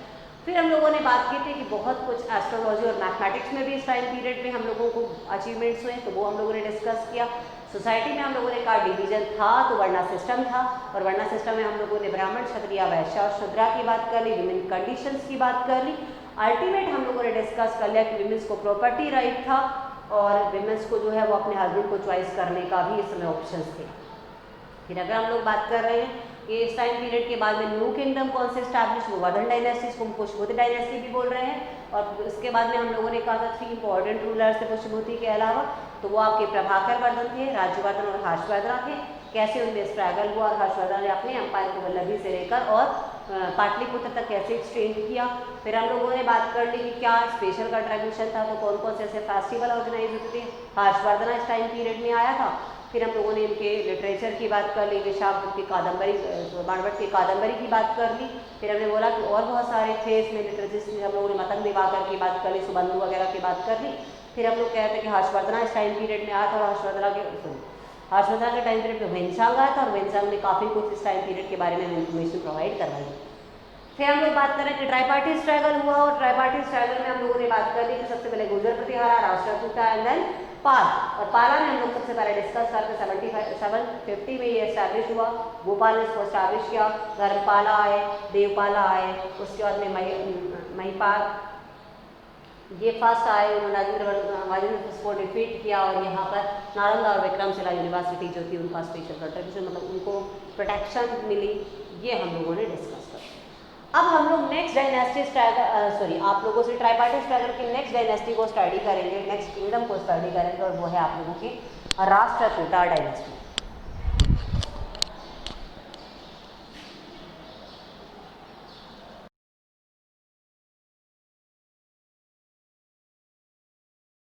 फिर हम लोगों ने बात की थी कि बहुत कुछ एस्ट्रोलॉजी और मैथमेटिक्स में भी इस टाइम पीरियड में हम लोगों को अचीवमेंट्स हुए, तो वो हम लोगों ने डिस्कस किया। सोसाइटी में हम लोगों ने कहा डिवीजन था तो वर्णा सिस्टम था, और वर्णा सिस्टम में हम लोगों ने ब्राह्मण क्षत्रिय वैश्य और शूद्रा की बात कर ली, विमेन कंडीशंस की बात कर ली। अल्टीमेट हम लोगों ने डिस्कस कर लिया कि विमेंस को प्रॉपर्टी राइट था और विमेंस को जो है वो अपने हस्बैंड को चॉइस करने का भी इस समय ऑप्शंस थे। फिर अगर हम लोग बात कर रहे हैं कि इस टाइम पीरियड के बाद में न्यू किंगडम कौन से स्टैब्लिश, गोवर्धन डायनेस्टी, इसको हम पुष्यभूति डायनेस्टी भी बोल रहे हैं। और उसके बाद में हम लोगों ने कहा था 3 इंपॉर्टेंट रूलर्स थे पुष्यभूति के अलावा, तो वो आपके प्रभाकर वर्धन थे, राज्यवर्धन और हर्षवर्धन थे। कैसे उनमें स्ट्रगल हुआ और हर्षवर्धन ने अपने एम्पायर को वल्लभी से लेकर और पाटलिपुत्र तक कैसे एक्सटेंड किया। फिर हम लोगों ने बात कर ली कि क्या स्पेशल कंट्रीब्यूशन था, तो कौन कौन से ऐसे फेस्टिवल ऑर्गेनाइज होते थे। हर्षवर्धन इस टाइम पीरियड में आया था। फिर हम लोगों ने इनके लिटरेचर की बात कर ली, विशाखदत्त की कादम्बरी, बाणभट्ट की कादम्बरी की बात कर ली। फिर हमने बोला कि और बहुत सारे थे इसमें लिटरेचर, हम लोगों ने मतंग दिवाकर की बात कर ली, सुबंधु वगैरह की बात कर ली। फिर हम लोग कहते हैं कि हर्षवर्धन इस टाइम पीरियड में आया था और हर्षवर्धन के टाइम पीरियड में वेंसांग आया था और वेंसांग ने काफ़ी कुछ इस टाइम पीरियड के बारे में इन्फॉर्मेशन प्रोवाइड करवाई। फिर हम लोग बात करें कि ट्राईपार्टी स्ट्रगल हुआ और ट्राईपार्टी स्ट्रगल में हम लोगों ने बात कर ली कि सबसे पहले गुर्जर प्रतिहारा, राष्ट्रकूटा एंड देन पाल। और पाला में हम लोग सबसे पहले डिस्कस करते 750 में ये एस्टैब्लिश हुआ। गोपाल ने इसको एस्टैब्लिश किया, धर्मपाला आए, देवपाला आए, उसके बाद में महिपाल ये फर्स्ट आए, उन्होंने इसको डिफीट किया और यहाँ पर नालंदा और विक्रमशिला यूनिवर्सिटी जो थी उनका स्पेशल कंट्रीब्यूशन, मतलब उनको प्रोटेक्शन मिली, ये हम लोगों ने डिस्कस कर। अब हम लोग नेक्स्ट डायनेस्टी स्ट्रगल आप लोगों से ट्राईपार्टी स्ट्रगल की नेक्स्ट डायनेस्टी को स्टडी करेंगे, नेक्स्ट किंगडम को स्टडी करेंगे और वो है आप लोगों की राष्ट्रकूटा डायनेस्टी।